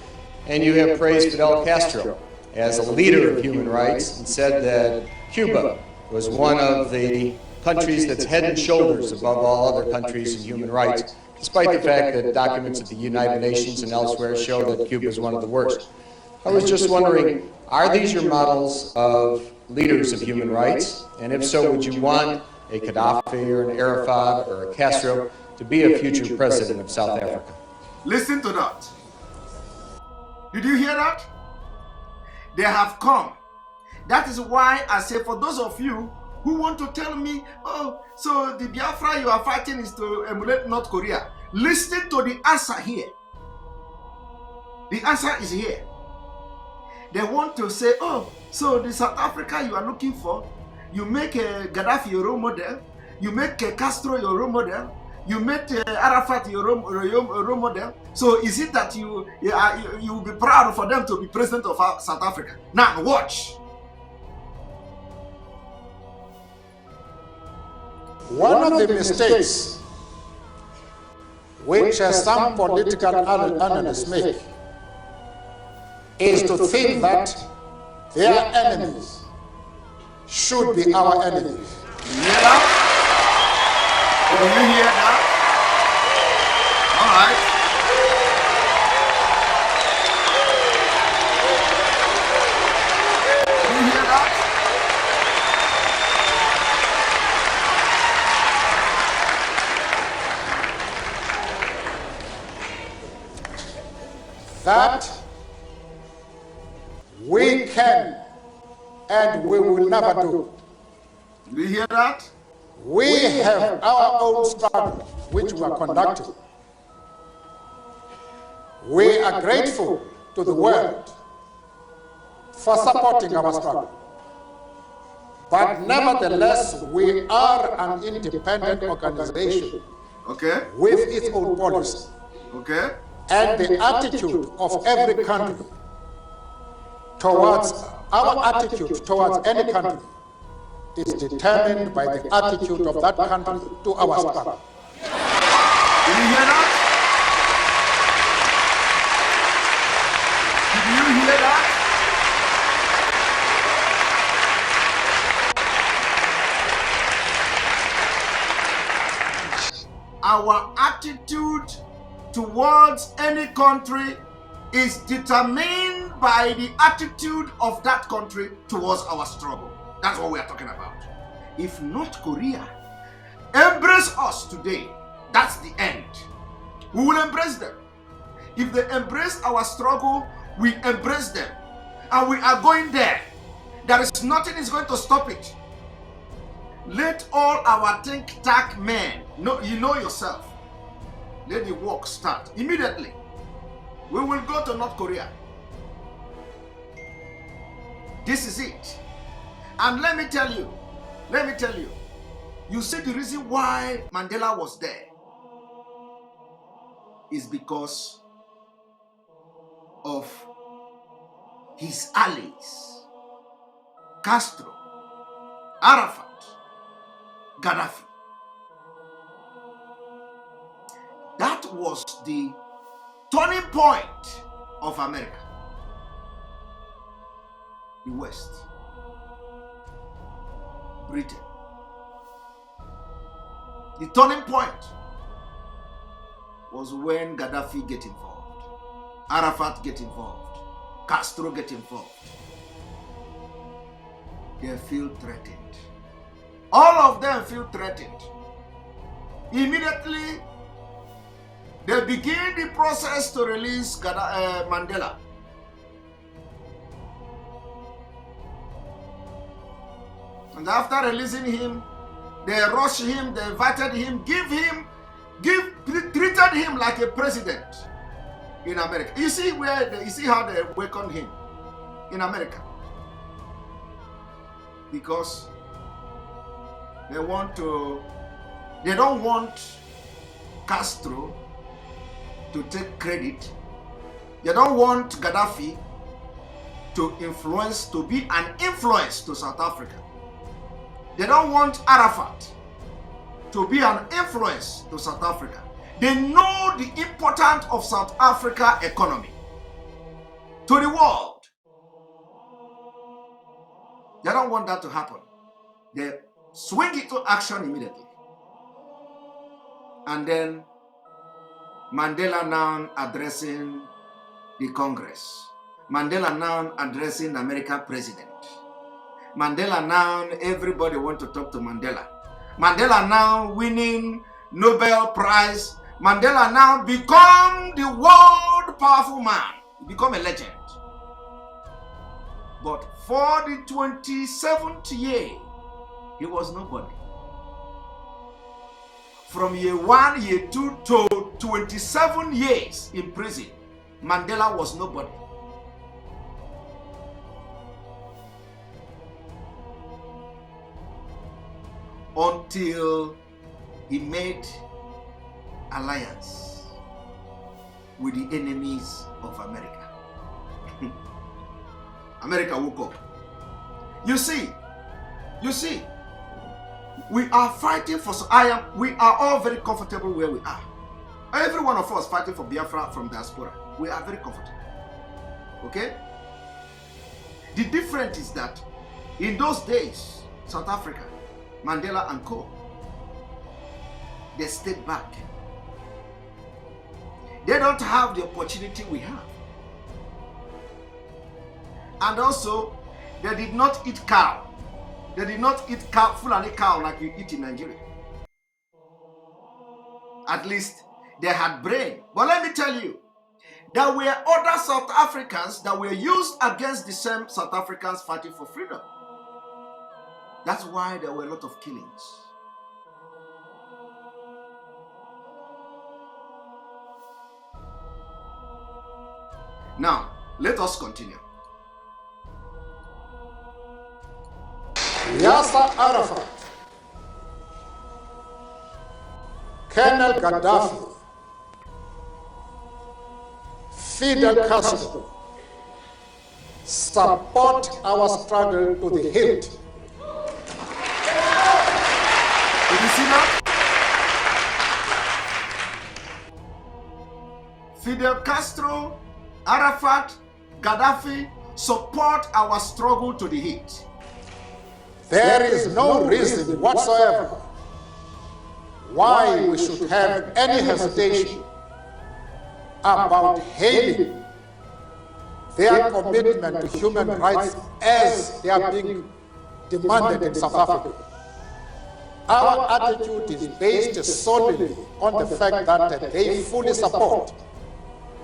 S8: And you have praised Fidel Castro as a leader of human rights and said that Cuba was one of the countries that's head and shoulders above all other countries in human rights, despite the fact that documents at the United Nations and elsewhere show that Cuba is one of the worst. I was just wondering, are these your models of leaders of human rights? And if so, would you want a Gaddafi or an Arafat or a Castro to be a future president of South Africa?
S1: Listen to that. Did you hear that? They have come. That is why I say, for those of you who want to tell me, oh, so the Biafra you are fighting is to emulate North Korea, listen to the answer here. The answer is here. They want to say, oh, so the South Africa you are looking for, you make a Gaddafi your role model, you make a Castro your role model, you make Arafat your role model. So is it that you will be proud for them to be president of South Africa? Now watch.
S5: One of the mistakes which some political analysts make is to think that their enemies should be our enemies.
S1: You hear that? Do you hear that? All right. Do you hear that?
S5: That we can and we will never do.
S1: Do you hear that?
S5: We have our own struggle which we are conducting. We are grateful to the world for supporting our struggle. But nevertheless, we are an independent organization with its own policy. And the attitude of every country towards our attitude towards any country is determined by the attitude of that country to our struggle.
S1: Did you hear that? Did you hear that? Our attitude towards any country is determined by the attitude of that country towards our struggle. That's what we are talking about. If North Korea embrace us today, That's the end. We will embrace them. If they embrace our struggle, we embrace them. And we are going there. There is nothing is going to stop it. Let all our think tank men, you know yourself, let the work start immediately. We will go to North Korea. This is it. And let me tell you, you see the reason why Mandela was there is because of his allies, Castro, Arafat, Gaddafi. That was the turning point of America, the West, Britain. The turning point was when Gaddafi get involved, Arafat get involved, Castro get involved. They feel threatened. All of them feel threatened. Immediately, they begin the process to release Mandela. And after releasing him, they rushed him, they invited him, treated him like a president in America. You see how they welcomed him in America. Because they don't want Castro to take credit. They don't want Gaddafi to be an influence to South Africa. They don't want Arafat to be an influence to South Africa. They know the importance of South Africa economy to the world. They don't want that to happen. They swing it to action immediately. And then Mandela now addressing the Congress. Mandela now addressing the American president. Mandela now, everybody want to talk to Mandela. Mandela now winning Nobel Prize. Mandela now become the world powerful man. He become a legend. But for the 27th year, he was nobody. From year 1, year 2 to 27 years in prison, Mandela was nobody. Until he made alliance with the enemies of America. America woke up. You see, we are fighting for, we are all very comfortable where we are. Every one of us fighting for Biafra from diaspora. We are very comfortable. Okay? The difference is that in those days, South Africa, Mandela and co, they stayed back. They don't have the opportunity we have. And also, they did not eat cow. They did not eat cow, Fulani cow like you eat in Nigeria. At least they had brain. But let me tell you, there were other South Africans that were used against the same South Africans fighting for freedom. That's why there were a lot of killings. Now, let us continue.
S5: Yasser Arafat, Colonel Gaddafi, Fidel Castro support our struggle to the hilt.
S1: Did you see that? Fidel Castro, Arafat, Gaddafi support our struggle to the hilt.
S5: There is no reason whatsoever why we should have any hesitation about hailing their commitment to human rights as they are being demanded in South Africa. Our attitude is based solely on the fact that they fully support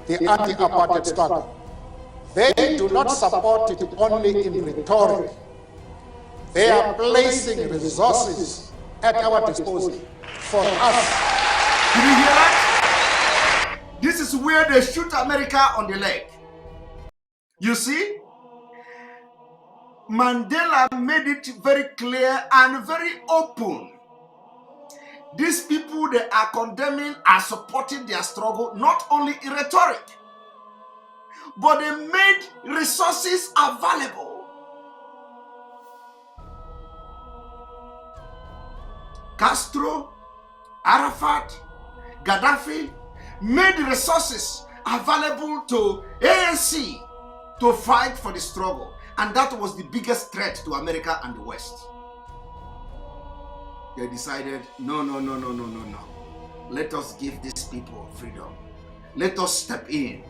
S5: the anti-apartheid struggle. They do not support it only in rhetoric. They are placing resources at our disposal for us.
S1: Did you hear that? This is where they shoot America on the leg. You see? Mandela made it very clear and very open. These people they are condemning are supporting their struggle, not only in rhetoric, but they made resources available. Castro, Arafat, Gaddafi made resources available to ANC to fight for the struggle. And that was the biggest threat to America and the West. They decided, no. Let us give these people freedom. Let us step in.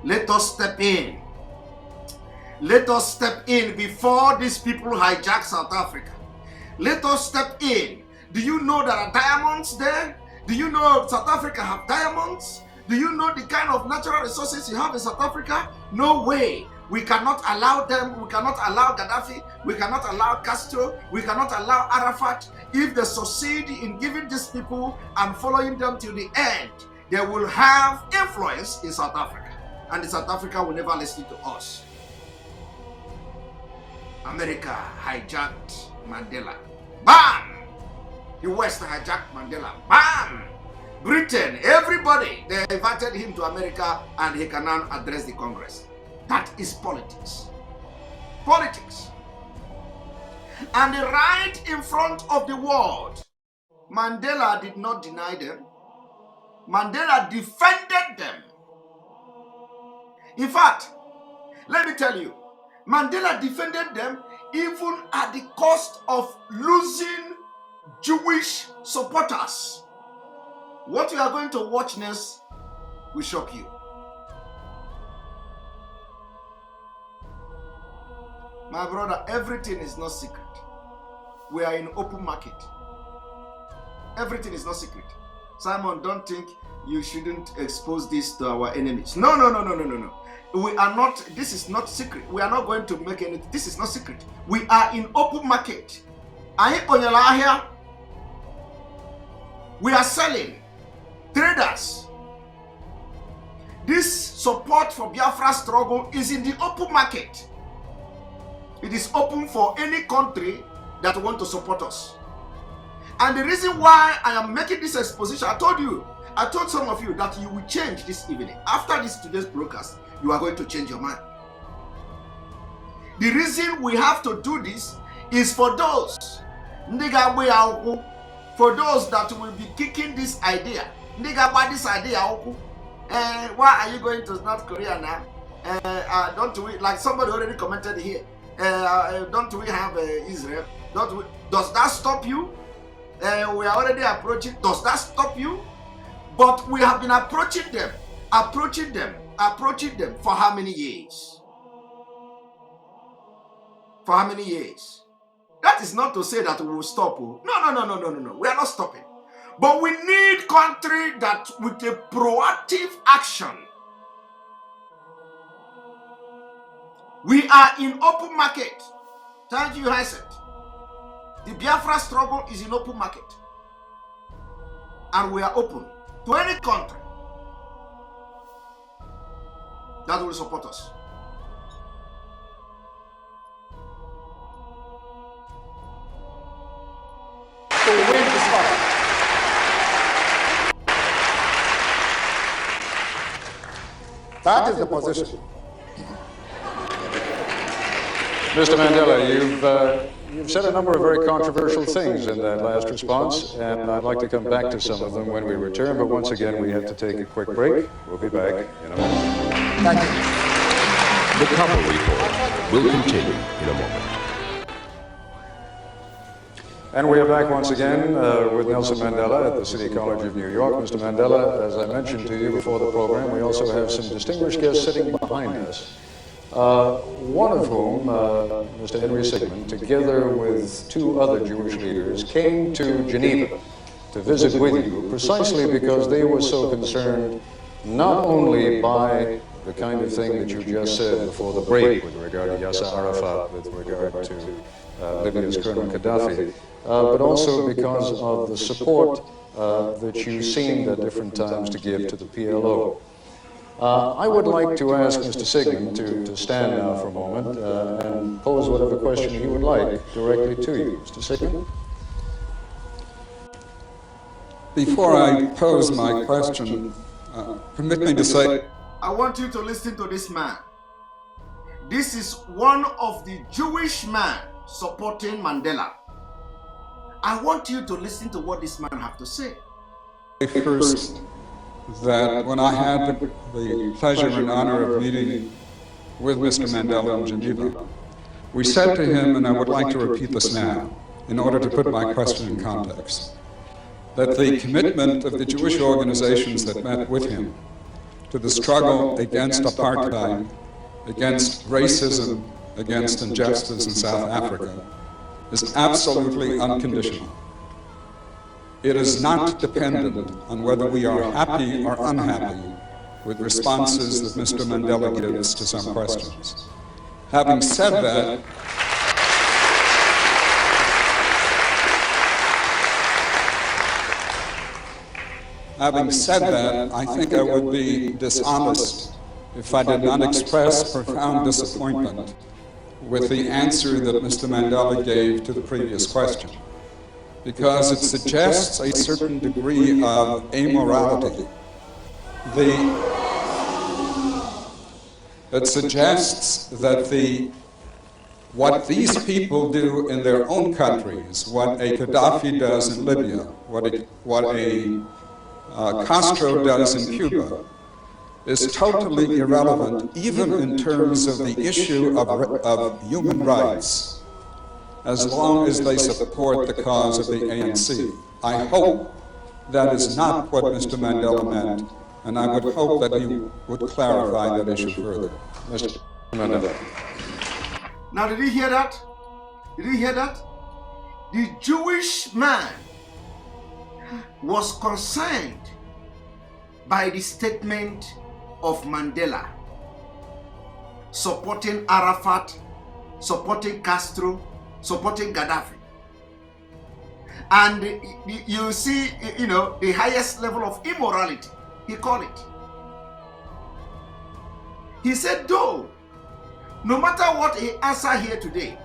S1: Let us step in. Let us step in before these people hijack South Africa. Let us step in. Do you know there are diamonds there? Do you know South Africa have diamonds? Do you know the kind of natural resources you have in South Africa? No way. We cannot allow them. We cannot allow Gaddafi. We cannot allow Castro. We cannot allow Arafat. If they succeed in giving these people and following them till the end, they will have influence in South Africa. And South Africa will never listen to us. America hijacked Mandela. Bam! The West hijacked Mandela. Bam! Britain, everybody, they invited him to America and he can now address the Congress. That is politics. Politics. And right in front of the world, Mandela did not deny them. Mandela defended them. In fact, let me tell you, Mandela defended them even at the cost of losing Jewish supporters. What you are going to watch next will shock you. My brother, everything is not secret. We are in open market. Everything is not secret. Simon, don't think you shouldn't expose this to our enemies. No. We are not, this is not secret. We are not going to make any, this is not secret. We are in open market. We are selling. Traders. This support for Biafra struggle is in the open market. It is open for any country that want to support us. And the reason why I am making this exposition, I told some of you that you will change this evening. After this today's broadcast, you are going to change your mind. The reason we have to do this is for those that will be kicking this idea. This idea. Why are you going to North Korea now? Don't we, like somebody already commented here, don't we have Israel? Does that stop you? We are already approaching. Does that stop you? But we have been approaching them for how many years? For how many years? That is not to say that we will stop. No. We are not stopping. But we need country that with a proactive action. We are in open market. Thank you, Hyacinth. The Biafra struggle is in open market. And we are open to any country that will support us.
S5: To win this battle. That is the position.
S3: Mr. Mandela, you've said a number of very controversial things in that last response, and I'd like to come back to some of them when we return, but once again we have to take a quick break. We'll be back in a moment.
S5: Thank you.
S2: The Couple Report will continue in a moment.
S3: And we are back once again with Nelson Mandela at the City College of New York. Mr. Mandela, as I mentioned to you before the program, we also have some distinguished guests sitting behind us. one of whom, Mr. Henry Sigmund, together with two other Jewish leaders, came to Geneva to visit with you precisely because they were so concerned not only by the kind of thing that you just said before the break with regard to Yasser Arafat, with regard to Libya's Colonel Gaddafi, but also because of the support that you seemed at different times to give to the PLO. I would like to ask Mr. Sigmund to stand now for a moment and pose whatever question he would like directly to you. Mr. Sigmund?
S9: Before I pose my question, permit me to say,
S1: I want you to listen to this man. This is one of the Jewish men supporting Mandela. I want you to listen to what this man has to say.
S9: first, that when I had the pleasure and honor of meeting with Mr. Mandela in Geneva, we said to him, and I would like to repeat this now, in order to put my question in context, that the commitment of the Jewish organizations that met with him to the struggle against apartheid, against racism, against injustice in South Africa is absolutely unconditional. It is not dependent on whether we are happy or unhappy with responses that Mr. Mandela gives to some questions. Having said that, I think I would be dishonest if I did not express profound disappointment with the answer that Mr. Mandela gave to the previous question, because it suggests a certain degree of amorality. It suggests that what these people do in their own countries, what a Gaddafi does in Libya, what a Castro does in Cuba, is totally irrelevant, even in terms of the issue of human rights, as long as they support the cause of the ANC. I hope that is not what Mr. Mandela meant, and I would hope that he would clarify that issue further.
S3: Mr. Mandela.
S1: Now, did you hear that? Did you hear that? The Jewish man was concerned by the statement of Mandela, supporting Arafat, supporting Castro, supporting Gaddafi. And you see, the highest level of immorality, he called it. He said, though, no matter what he answered here today,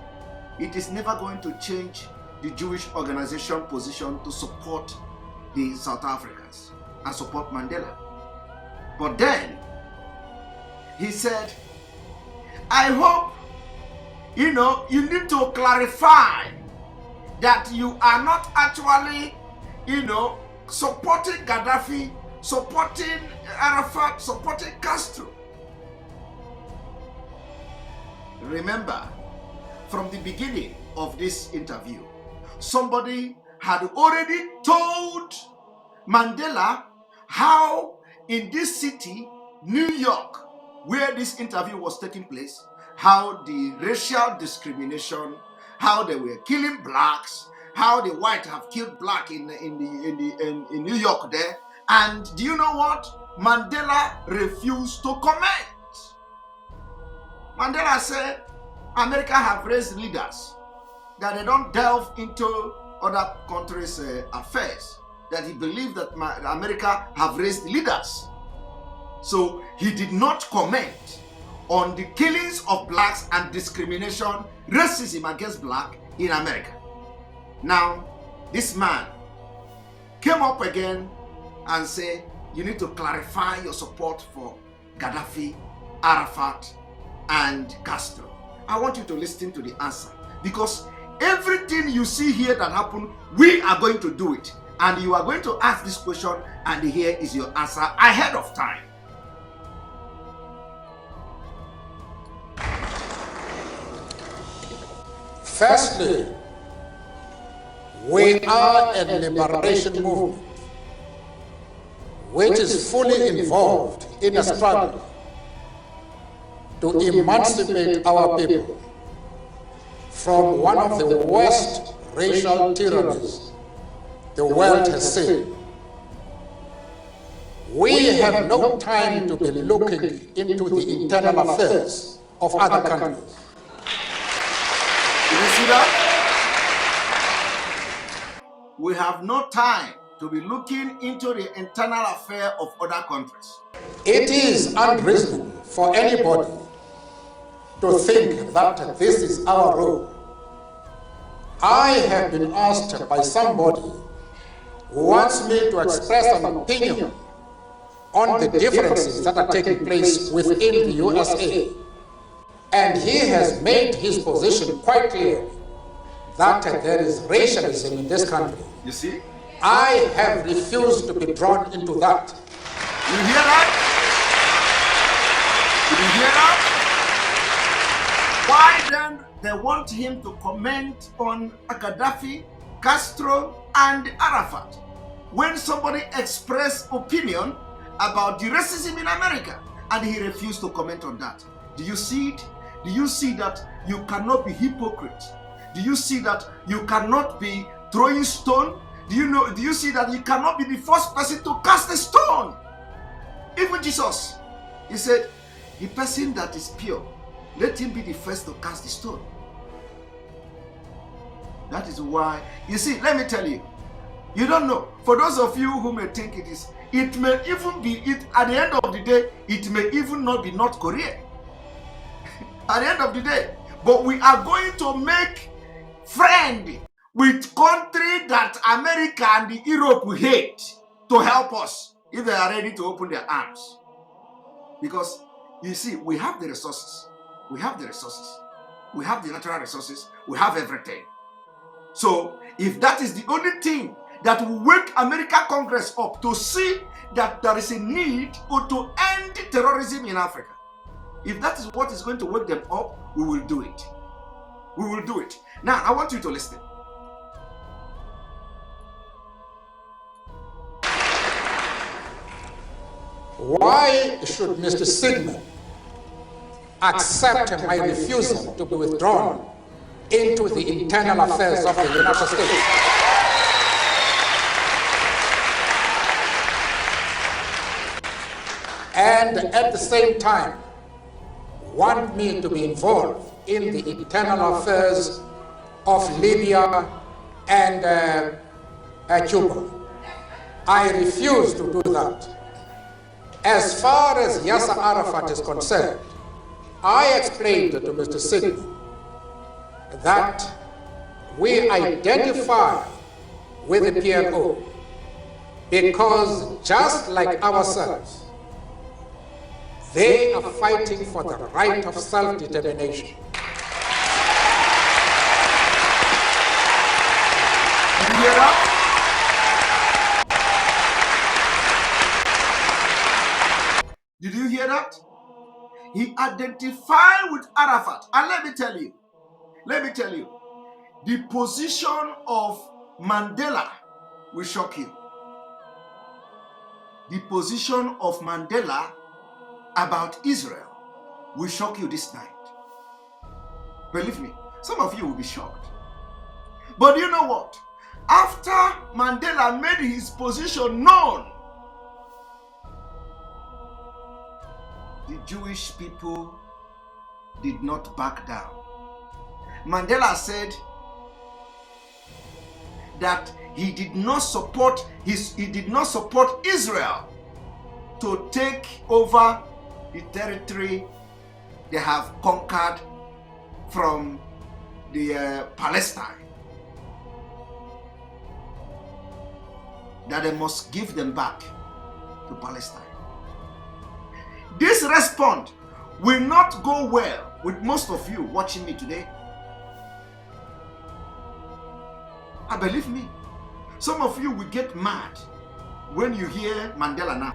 S1: it is never going to change the Jewish organization position to support the South Africans and support Mandela. But then, he said, I hope, you need to clarify that you are not actually, supporting Gaddafi, supporting Arafat, supporting Castro. Remember, from the beginning of this interview, somebody had already told Mandela how in this city, New York, where this interview was taking place, how the racial discrimination, how they were killing blacks, how the white have killed black in New York there. And do you know what? Mandela refused to comment. Mandela said, America have raised leaders, that they don't delve into other countries' affairs, that he believed that America have raised leaders. So he did not comment on the killings of blacks and discrimination, racism against black in America. Now, this man came up again and said, you need to clarify your support for Gaddafi, Arafat, and Castro. I want you to listen to the answer, because everything you see here that happened, we are going to do it. And you are going to ask this question, and here is your answer ahead of time.
S5: Firstly, we are a liberation movement which is fully involved in a struggle to emancipate our people from one of the worst racial tyrannies the world has seen. We have no time to be looking into the internal affairs of other countries.
S1: Did you see that? We have no time to be looking into the internal affair of other countries.
S5: It is unreasonable for anybody to think that this is our role. I have been asked by somebody who wants me to express an opinion on the differences that are taking place within the USA. And he has made his position quite clear that there is racialism in this country.
S1: You see?
S5: I have refused to be drawn into that.
S1: You hear that? Did you hear that? Why then they want him to comment on Gaddafi, Castro, and Arafat when somebody expressed opinion about the racism in America and he refused to comment on that? Do you see it? Do you see that you cannot be hypocrite? Do you see that you cannot be throwing stone? Do you see that you cannot be the first person to cast a stone? Even Jesus, he said, the person that is pure, let him be the first to cast the stone. That is why, you see, let me tell you, you don't know. For those of you who may think it may even be, at the end of the day, it may even not be North Korea. At the end of the day, but we are going to make friend with country that America and the Europe will hate to help us if they are ready to open their arms. Because you see, we have the resources. We have the resources. We have the natural resources. We have everything. So if that is the only thing that will wake American Congress up to see that there is a need to end terrorism in Africa, if that is what is going to wake them up, we will do it. We will do it. Now, I want you to listen.
S5: Why should Mr. Sigmund accept my refusal to be withdrawn into the internal affairs of the United States? And at the same time, want me to be involved in the internal affairs of Libya and Cuba. I refuse to do that. As far as Yasser Arafat is concerned, I explained to Mr. Sigmund that we identify with the PLO because just like ourselves, they are fighting for the right of self-determination.
S1: Did you hear that? Did you hear that? He identified with Arafat. And let me tell you, the position of Mandela will shock you. The position of Mandela about Israel will shock you this night. Believe me, some of you will be shocked. But you know what? After Mandela made his position known, the Jewish people did not back down. Mandela said that he did not support Israel to take over the territory they have conquered from the Palestine. That they must give them back to Palestine. This response will not go well with most of you watching me today. And believe me, some of you will get mad when you hear Mandela now.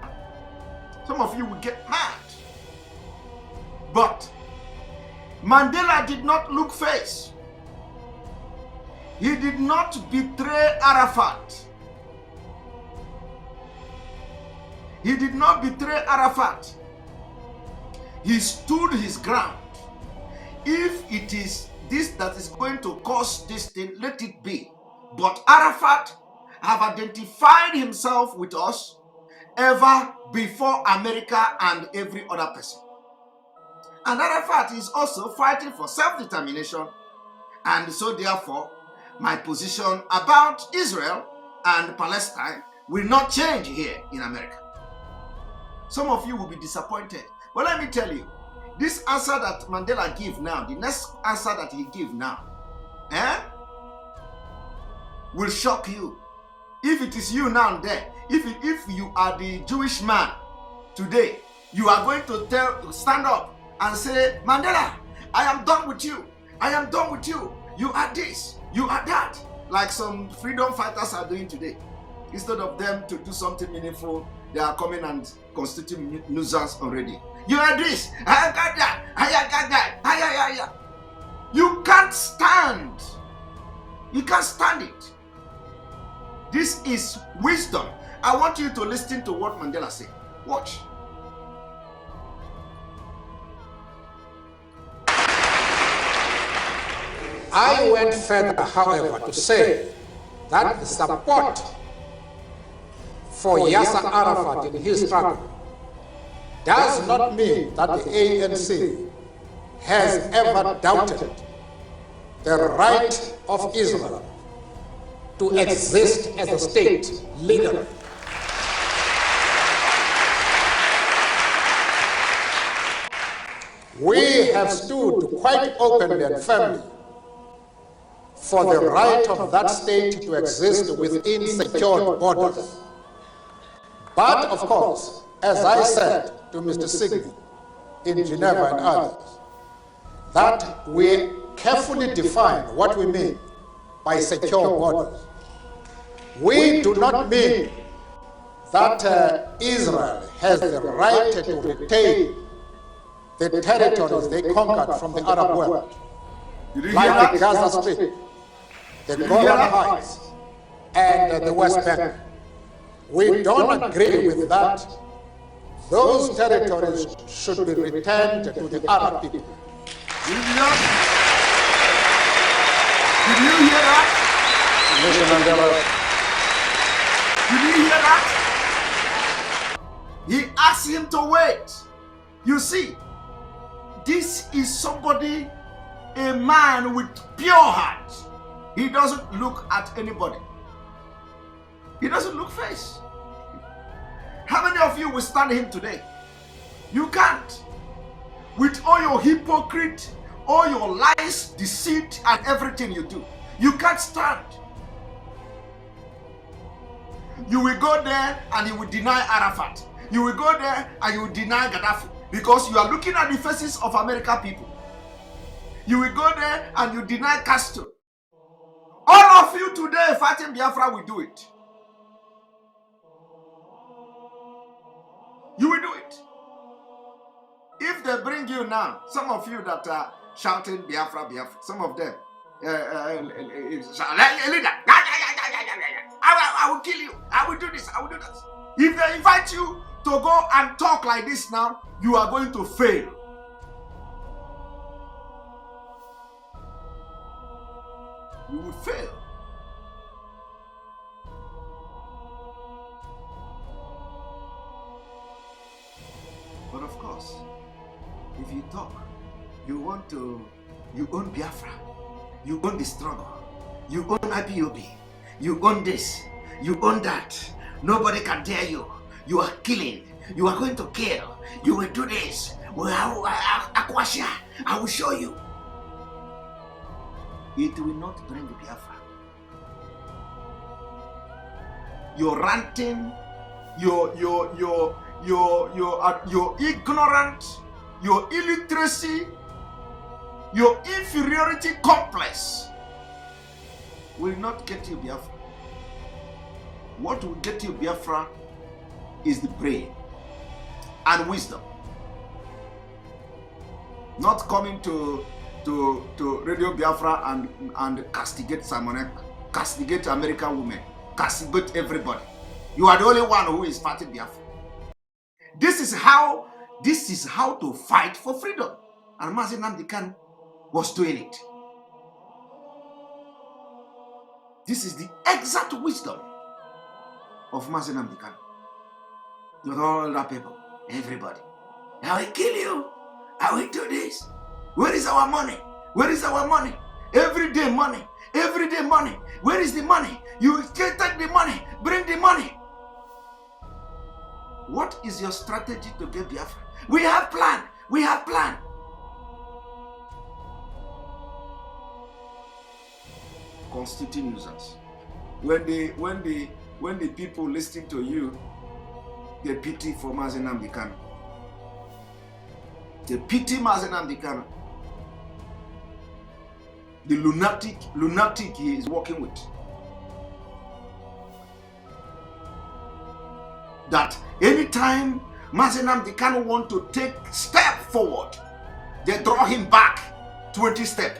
S1: Some of you will get mad. But Mandela did not look face. He did not betray Arafat. He did not betray Arafat. He stood his ground. If it is this that is going to cause this thing, let it be. But Arafat have identified himself with us ever before America and every other person. And Arafat is also fighting for self-determination. And so therefore, my position about Israel and Palestine will not change here in America. Some of you will be disappointed. But let me tell you, this answer that Mandela gave now, the next answer that he give now, will shock you. If it is you now and there, if you are the Jewish man today, you are going to stand up and say, Mandela, I am done with you. I am done with you. You are this, you are that. Like some freedom fighters are doing today. Instead of them to do something meaningful, they are coming and constituting nuisance already. You are this, I got that, I got that, You can't stand. You can't stand it. This is wisdom. I want you to listen to what Mandela said. Watch.
S5: I went further, however, to say that the support for Yasser Arafat in his struggle does not mean that the ANC has ever doubted the right of Israel to exist as a state legally. We have stood quite openly and firmly for the right of that state to exist within secured borders. But of course, as I said to Mr. Sigmund in Geneva and others, that we carefully define what we mean by secure borders. We do not mean that Israel has the right to retain the territories they conquered from the Arab world, like the Gaza Strip, the Golan Heights, and the West Bank. We don't agree with that. Those territories should be returned to the Arab people.
S1: Did you hear that?
S3: Mr. Mandela.
S1: Did you hear that? He asked him to wait. You see, this is somebody, a man with pure heart. He doesn't look at anybody. He doesn't look face. How many of you will stand him today? You can't. With all your hypocrisy, all your lies, deceit, and everything you do, you can't stand. You will go there and you will deny Arafat. You will go there and you will deny Gaddafi because you are looking at the faces of American people. You will go there and you deny Castro. All of you today fighting Biafra will do it. You will do it. If they bring you now, some of you that are shouting Biafra, Biafra, some of them, I will kill you, I will do this, I will do that. If they invite you to go and talk like this now, you are going to fail. You will fail. But of course, if you talk, you own Biafra, you own the struggle, you own IPOB, you own this, you own that. Nobody can dare you. You are killing. You are going to kill. You will do this. Akwasha, I will show you. It will not bring the Biafra. You're ranting. You're ignorant. Your illiteracy. Your inferiority complex will not get you Biafra. What will get you Biafra is the brain and wisdom. Not coming to Radio Biafra and castigate Simon, castigate American women, castigate everybody. You are the only one who is fighting Biafra. This is how This is how to fight for freedom. And Mazi Nnamdi Kanu was doing it. This is the exact wisdom of Mazi Nnamdi Kanu. With all the people, everybody. I will kill you. I will do this. Where is our money? Where is our money? Everyday money. Everyday money. Where is the money? You take the money. Bring the money. What is your strategy to get Biafra? We have plan. We have plan. Constituting users. When the people listening to you, they pity for Mazi Nnamdi Kanu. They pity Mazi Nnamdi Kanu. The lunatic he is working with. That anytime Mazi Nnamdi Kanu want to take step forward, they draw him back 20 steps.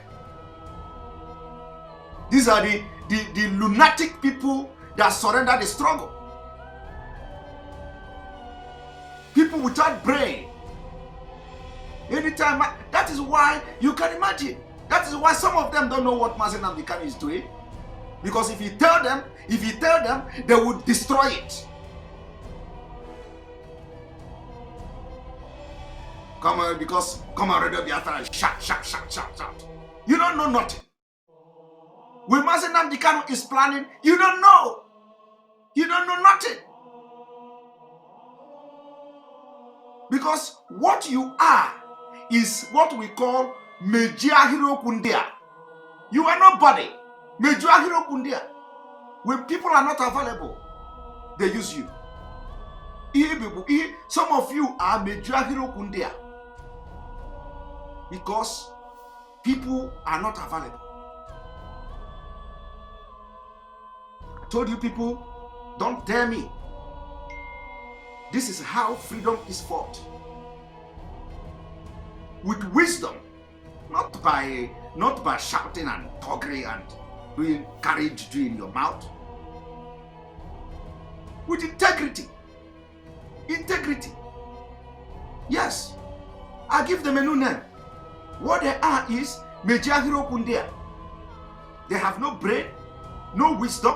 S1: These are the lunatic people that surrender the struggle. People without brain. Anytime, that is why you can imagine. That is why some of them don't know what Mazi Nnamdi Kanu is doing. Because if you tell them, they would destroy it. Come on, Radio Biafra, shout. You don't know nothing. When Mazi Nnamdi Kanu is planning, you don't know. You don't know nothing. Because what you are is what we call Mejiahiro Kundia. You are nobody. Mejiahiro Kundia. When people are not available, they use you. Some of you are Mejiahiro Kundia. Because people are not available. I told you people, don't dare me. This is how freedom is fought. With wisdom, not by shouting and talking and doing courage in your mouth. With integrity. Integrity. Yes. I give them a new name. What they are is Mejiahiro Kundia. They have no brain, no wisdom.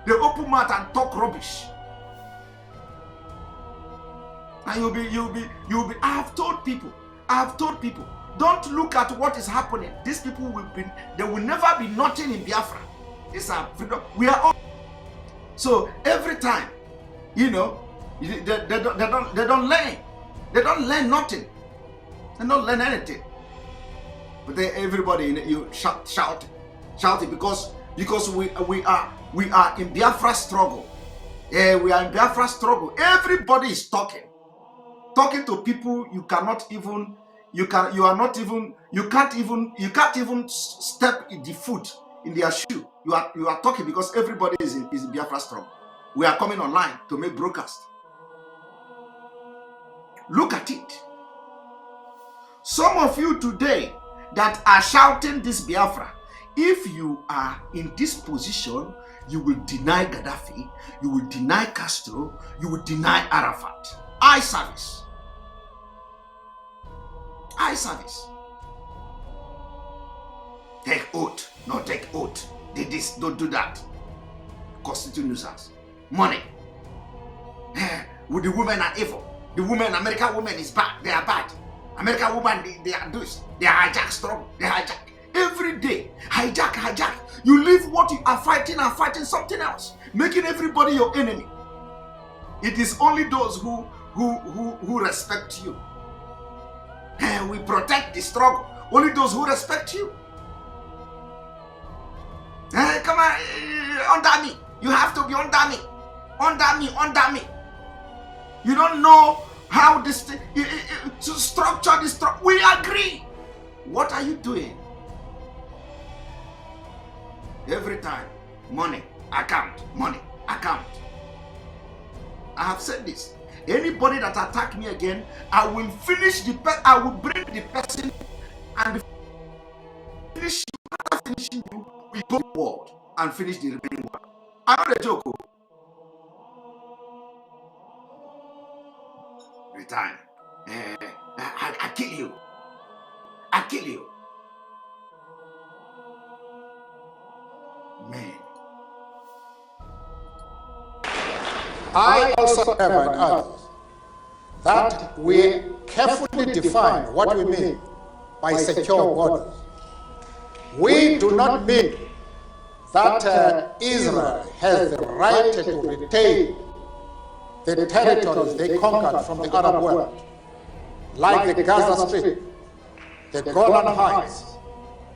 S1: They open mouth and talk rubbish. And you'll be. I have told people, don't look at what is happening. These people they will never be nothing in Biafra. These are freedom. We are all. So every time, they don't learn. They don't learn nothing. They don't learn anything. But everybody, you shout it because we are in Biafra struggle. Yeah, we are in Biafra struggle. Everybody is talking to people you can't even step in the foot in their shoe. You are talking because everybody is in Biafra struggle. We are coming online to make broadcast. Look at it. Some of you today that are shouting this Biafra, if you are in this position, you will deny Gaddafi, you will deny Castro, you will deny Arafat. Eye service. Take oath. No, take oath. Did this, don't do that. Constitute nuisance. Money. With the women are evil. The women, American women is bad. They are bad. American women, they are this. They hijack struggle. They hijack. Every day. Hijack. You leave what you are fighting and fighting something else. Making everybody your enemy. It is only those who respect you. We protect the struggle. Only those who respect you. Come on, under me. You have to be under me. Under me. You don't know how this thing to structure this struggle. We agree. What are you doing? Every time, money, account. I have said this. Anybody that attack me again, I will finish I will bring the person and finish you. After finishing you, we go forward and finish the remaining work. I'm not a joke. Every time. I kill you. I kill you. Man.
S5: I also ever and others that we carefully define what we mean by secure borders. We do not mean that Israel has the right to retain the territories they conquered from the Arab world, like the Gaza Strip, the Golan Heights,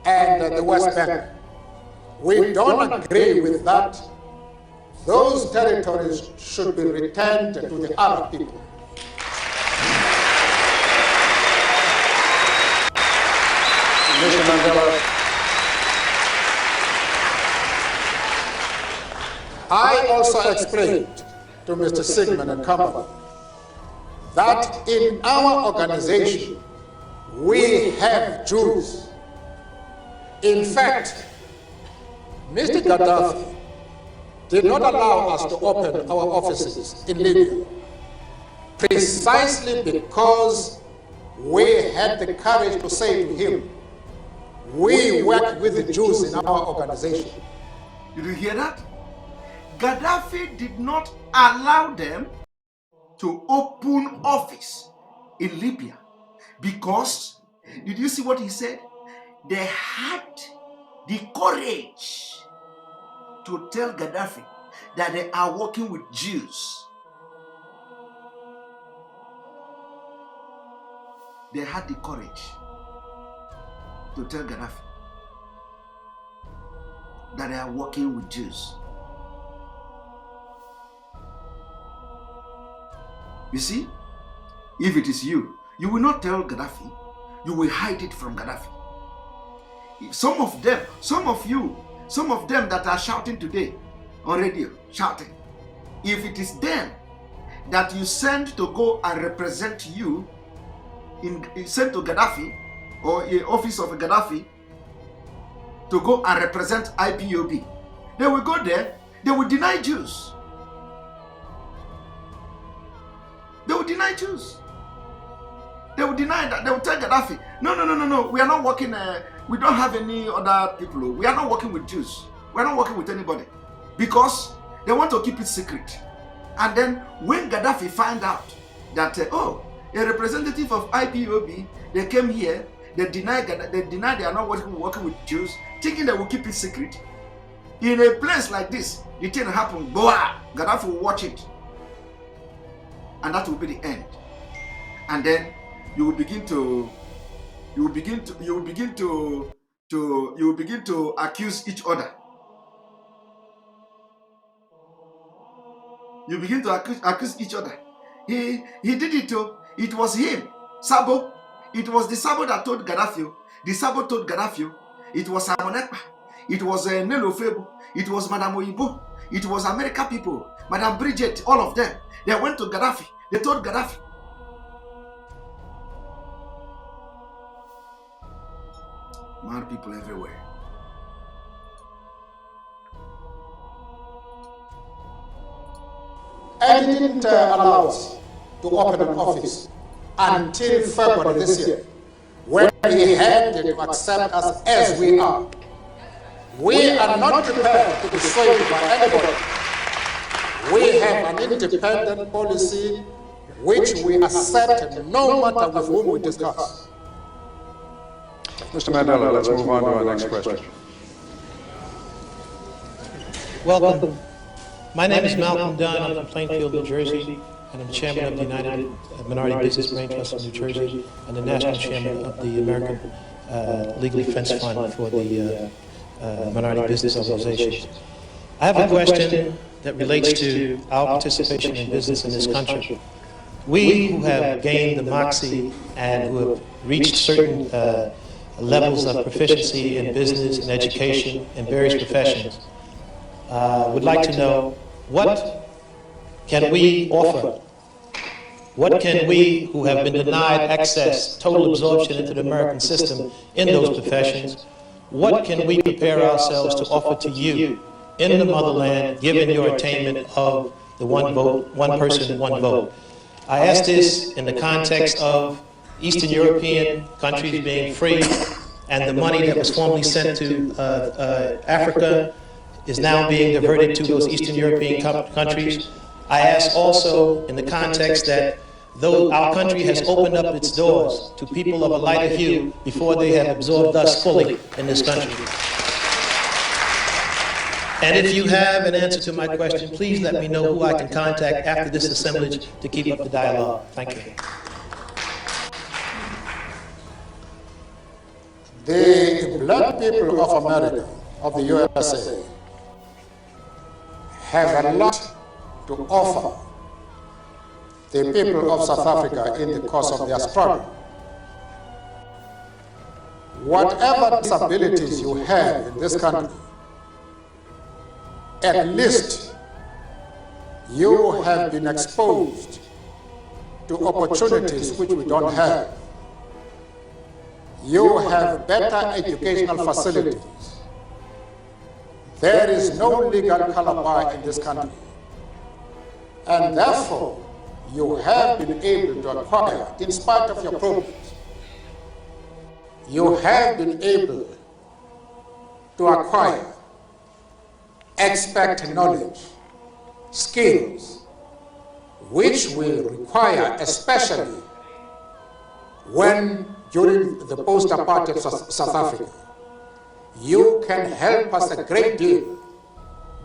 S5: and the West Bank. We don't agree with that. Those territories should be returned to the Arab people.
S3: Mr. Mandela.
S5: I also explained to Mr. Sigmund and company that in our organization we have Jews. In fact, Mr. Gaddafi did not allow us to open our offices in Libya precisely because we had the courage to say to him, we work with the Jews in our organization.
S1: Did you hear that? Gaddafi did not allow them to open office in Libya because, did you see what he said? They had the courage to tell Gaddafi that they are working with Jews. They had the courage to tell Gaddafi that they are working with Jews. You see, if it is you, you will not tell Gaddafi, you will hide it from Gaddafi. Some of them that are shouting today on radio, shouting, if it is them that you send to go and represent you, sent to Gaddafi or in office of Gaddafi to go and represent IPOB, they will go there, they will deny Jews. They will deny Jews. They will deny that. They will tell Gaddafi, no, we are not working, we don't have any other people. We are not working with Jews. We are not working with anybody. Because they want to keep it secret. And then when Gaddafi find out that, a representative of IPOB, they came here, they deny they are not working with Jews, thinking they will keep it secret. In a place like this, the thing happen, Gaddafi will watch it. And that will be the end. And then you will begin to accuse each other. You begin to accuse each other. He did it too. It was him, Sabo. It was the Sabo that told Gaddafi. The Sabo told Gaddafi. It was Samonekpa. It was Nelo Febo. It was Madame Oyibo. It was America people. Madame Bridget, all of them. They went to Gaddafi. They told Gaddafi. Mad people everywhere.
S5: And he didn't allow us to open an office until February this year, when he had to accept us as we are. We are not prepared to be swayed by anybody. We have an independent policy which we accept no matter with whom we discuss.
S3: Mr. Mandela, let's move on to our next question.
S10: Welcome. My name is Malcolm Dunn. I'm from Plainfield, New Jersey, and I'm chairman of the United Minority Business Brain Trust of New Jersey and the national chairman of the American Legal Defense Fund for the minority business organizations. I have a question that relates to our participation in business in this country. We who have gained the moxie and who have reached certain levels of proficiency in business and education in various professions would like to know, what can we offer? What can we who have been denied access, total absorption into the American system in those professions, what can we prepare ourselves to offer to you in the motherland, given your attainment of the one vote, one person, one vote? I ask this in the context of Eastern European countries being free, and the money that was formerly sent to Africa is now being diverted to those Eastern European countries. I ask also in the context that though our country has opened up its doors to people of a lighter hue before they have absorbed us fully in this country. And if you have an answer to my question, please let me know who I can contact after this assemblage to keep up the dialogue. Thank you.
S5: The black people of America, of the USA, have a lot to offer the people of South Africa in the course of their struggle. Whatever disabilities you have in this country, at least you have been exposed to opportunities which we don't have. You have better educational facilities. There is no legal color bar in this country. And therefore, you have been able to acquire, in spite of your problems, you have been able to acquire expert knowledge, skills, which will require, especially when during the post-apartheid South Africa, you can help us a great deal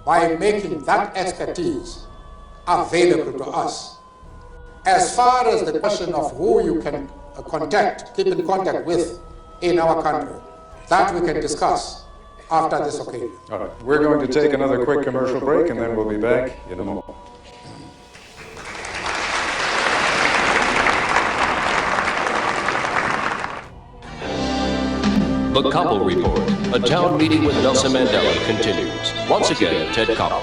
S5: by making that expertise available to us. As far as the question of who you can keep in contact with in our country, that we can discuss after this occasion.
S3: All right, we're going to take another quick commercial break and then we'll be back in a moment.
S2: The Koppel Report, a town meeting with Nelson Mandela continues. Once again, Ted Koppel.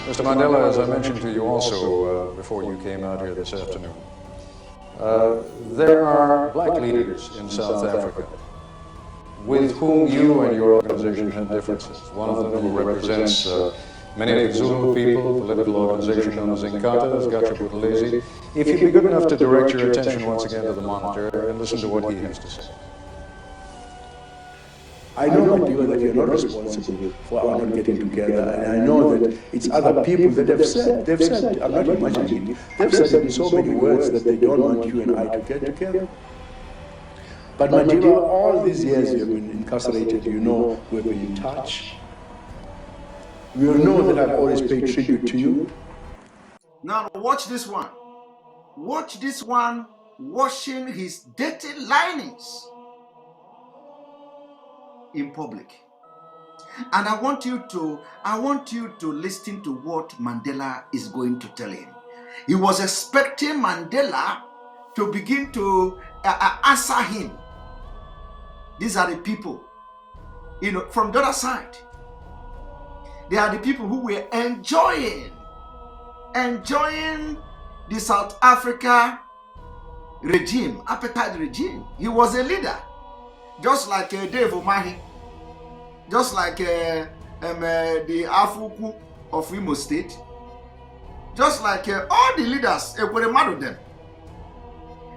S3: Mr. Mandela, as I mentioned to you also before you came out here this afternoon, there are black leaders in South Africa with whom you and your organization have differences. One of them who represents many of the Zulu people, political organization known as Inkatha, is Gatsha Buthelezi. If you'd be good enough to direct your attention once again to the monitor and listen to what he has to say.
S11: I know, my dear, that you're not responsible for our not getting together, and I know that it's other people that have said, I'm not imagining it, they've said in so many words that they don't want you and I to get together. But my dear, all these years you've been incarcerated, you know we've been in touch. You know that I've always paid tribute to you.
S1: Now watch this one. Watch this one washing his dirty linings in public. And I want you to listen to what Mandela is going to tell him. He was expecting Mandela to begin to answer him. These are the people, from the other side. They are the people who were enjoying the South Africa regime, apartheid regime. He was a leader. Just like Dave Umahi, just like the Afuku of Imo State, just like all the leaders, Ekweremadu them.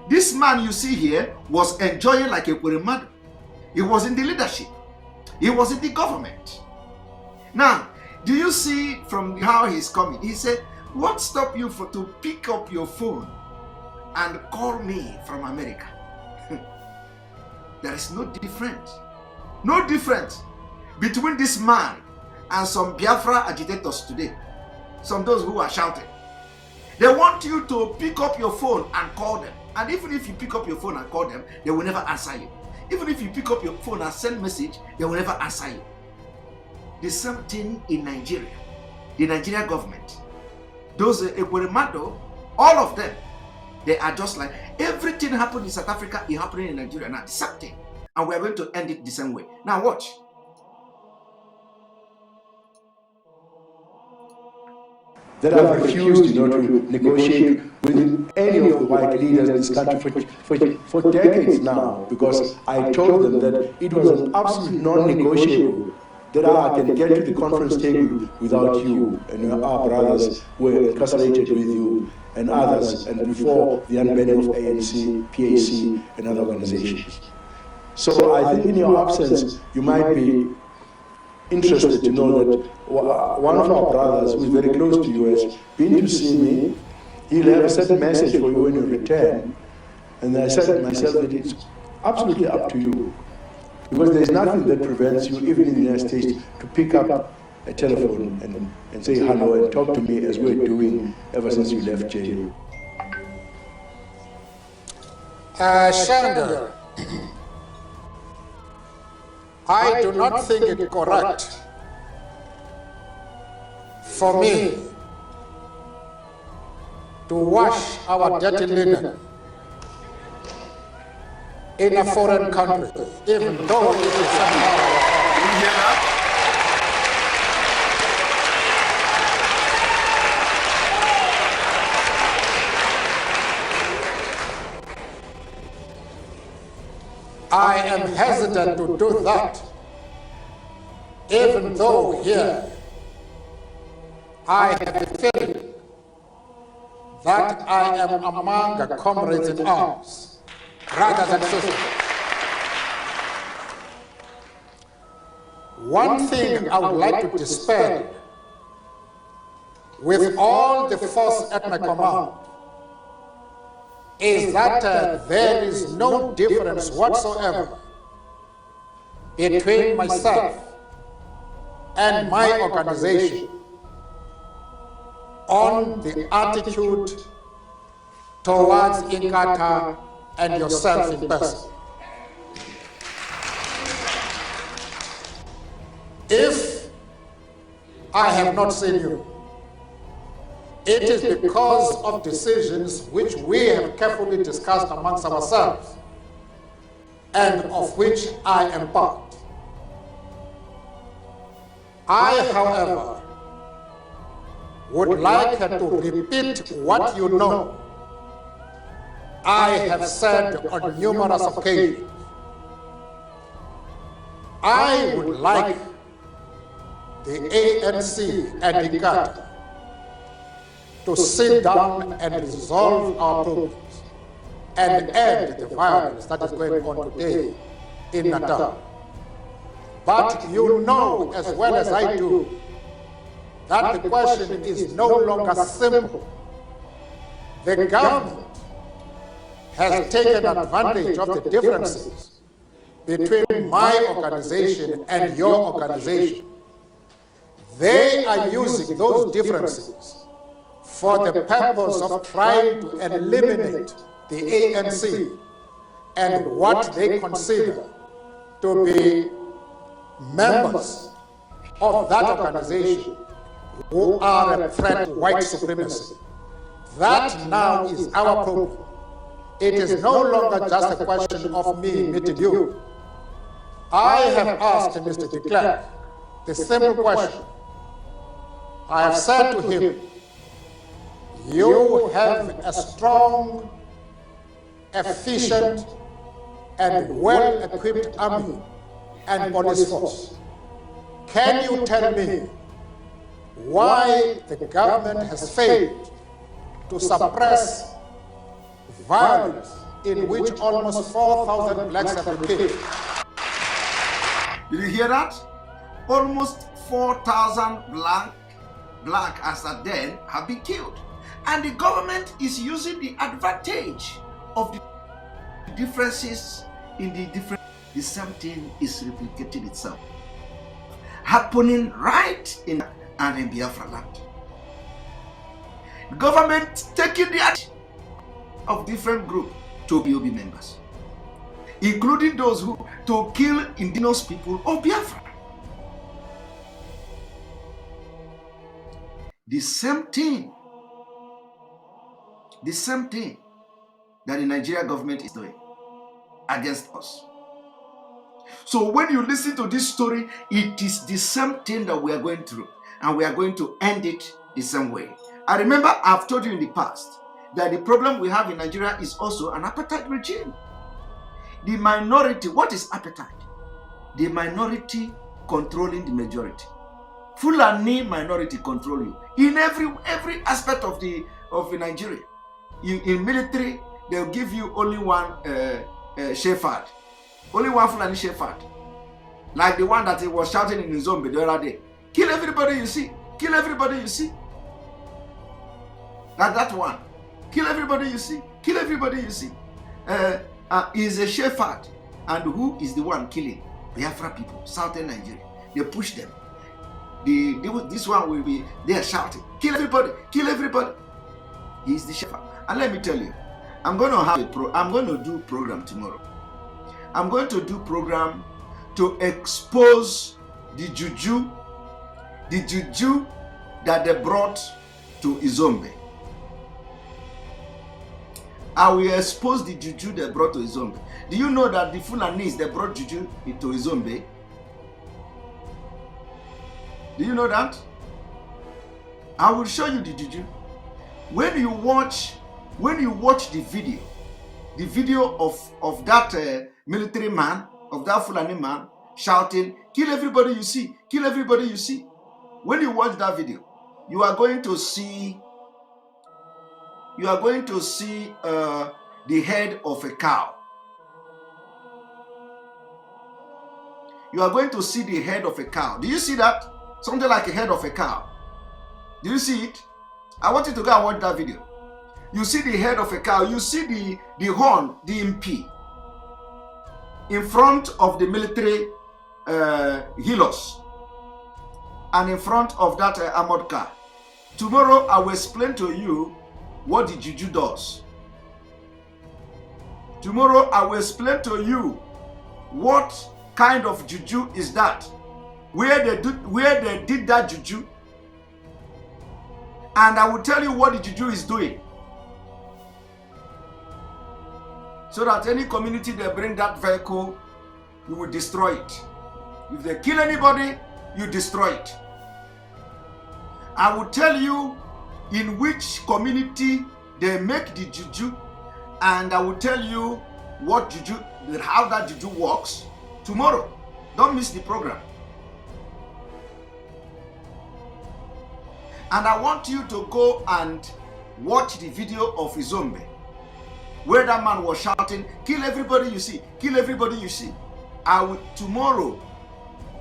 S1: This man you see here was enjoying like Ekweremadu. He was in the leadership. He was in the government. Now, do you see from how he's coming? He said, what stopped you to pick up your phone and call me from America? There is no difference between this man and some Biafra agitators today. Some those who are shouting. They want you to pick up your phone and call them. And even if you pick up your phone and call them, they will never answer you. Even if you pick up your phone and send message, they will never answer you. The same thing in Nigeria. The Nigerian government. Those Ekweremadu, all of them, they are just like, everything happened in South Africa is happening in Nigeria now. The same thing. And we are going to end it the same way. Now watch.
S11: That I've refused, to negotiate with any of the white leaders in this country for decades now, because I told them that it was an absolute non-negotiable that I can get to the conference table without you and our brothers who were incarcerated with you and others, and before the unbanning of ANC, PAC, and other organizations. So I think in your absence, you might be interested to know that one of our brothers who is very close to you has been to see me. He'll have a certain message for you when you return. And I said to myself that it's absolutely up to you. Because there's nothing that prevents you, even in the United States, to pick up a telephone and say hello and talk to me as we're doing ever since you left jail.
S5: Shanga, I do not think it correct for me to wash our dirty linen in a foreign country, even though it is somehow. I am hesitant to do that, even though here I have the feeling that I am among the comrades in arms, rather than sisters. One thing I would like to dispel with all the force at my command is that there is no difference whatsoever between myself and my organization on the attitude towards Inkatha and yourself in person. If I have not seen you, it is because of decisions which we have carefully discussed amongst ourselves and of which I am part. I, however, would like to repeat what you know I have said on numerous occasions. I would like the ANC and Inkatha to sit down and resolve our problems and end the violence that is going on today in Natal. But you know as well as I do that the question is no longer simple. The government has taken advantage of the differences between my organization and your organization. They are using those differences for the purpose of trying to eliminate the ANC and what they consider to be members of that organization who are a threat to white supremacy. That now is our problem. It is no longer just a question of me meeting you. I have asked Mr. de Klerk the simple question. I have said to him, you have a strong, efficient, and well-equipped army and police force. Can you tell me why the government has failed to suppress violence in which almost 4,000 blacks have been killed?
S1: Did you hear that? Almost 4,000 black as at then have been killed. And the government is using the advantage of the differences in the same thing is replicating itself. Happening right in and in Biafra land. The government taking the advantage of different groups to IPOB members, including those who to kill indigenous people of Biafra. The same thing that the Nigeria government is doing against us. So when you listen to this story, it is the same thing that we are going through, and we are going to end it the same way. I remember I've told you in the past that the problem we have in Nigeria is also an apartheid regime. The minority, what is apartheid? The minority controlling the majority. Fulani minority control you in every aspect of the Nigeria. In military, they'll give you only one shepherd, only one Fulani shepherd, like the one that he was shouting in Zombe the other day. Kill everybody you see. Kill everybody you see. Like that one. Kill everybody you see. Kill everybody you see. Is a shepherd, and who is the one killing Biafra people, southern Nigeria? They push them. This one will be there shouting, kill everybody, kill everybody. He is the shepherd. And let me tell you, I'm going to do program tomorrow. I'm going to do program to expose the juju that they brought to Izombe. I will expose the juju they brought to Izombe. Do you know that the Fulanis they brought juju into Izombe? Do you know that? I will show you the juju. When you watch the video of that military man, of that Fulani man shouting, kill everybody you see, kill everybody you see. When you watch that video, you are going to see the head of a cow. You are going to see the head of a cow. Do you see that? Something like a head of a cow. Do you see it? I want you to go and watch that video. You see the head of a cow. You see the horn, the MP, in front of the military helos and in front of that armored car. Tomorrow I will explain to you what the juju does. Tomorrow I will explain to you what kind of juju is that, where they did that juju, and I will tell you what the juju is doing, so that any community they bring that vehicle, you will destroy it. If they kill anybody, you destroy it. I will tell you in which community they make the juju, and I will tell you what juju, how that juju works tomorrow. Don't miss the program. And I want you to go and watch the video of Izombe, where that man was shouting, kill everybody you see, kill everybody you see. I will tomorrow,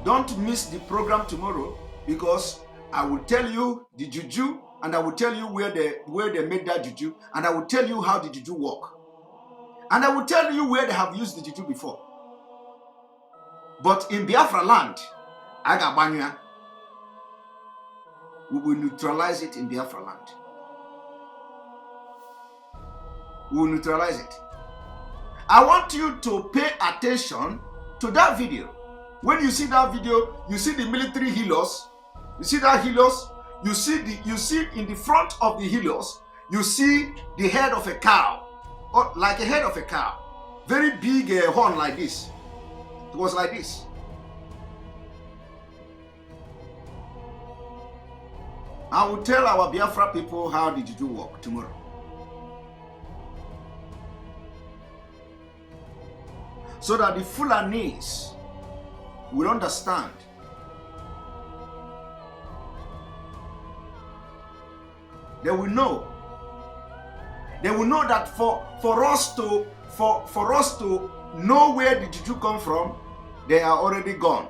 S1: don't miss the program tomorrow, because I will tell you the juju, and I will tell you where they made that juju, and I will tell you how the juju work. And I will tell you where they have used the juju before. But in Biafra land, Agabanya, we will neutralize it in Biafra land. We will neutralize it. I want you to pay attention to that video. When you see that video, you see the military helos. You see that helos. You see in the front of the helos, you see the head of a cow, or like a head of a cow, very big horn like this. It was like this. I will tell our Biafra people how the juju work tomorrow. So that the Fulanis will understand. They will know. They will know that for us to know where the juju come from, they are already gone.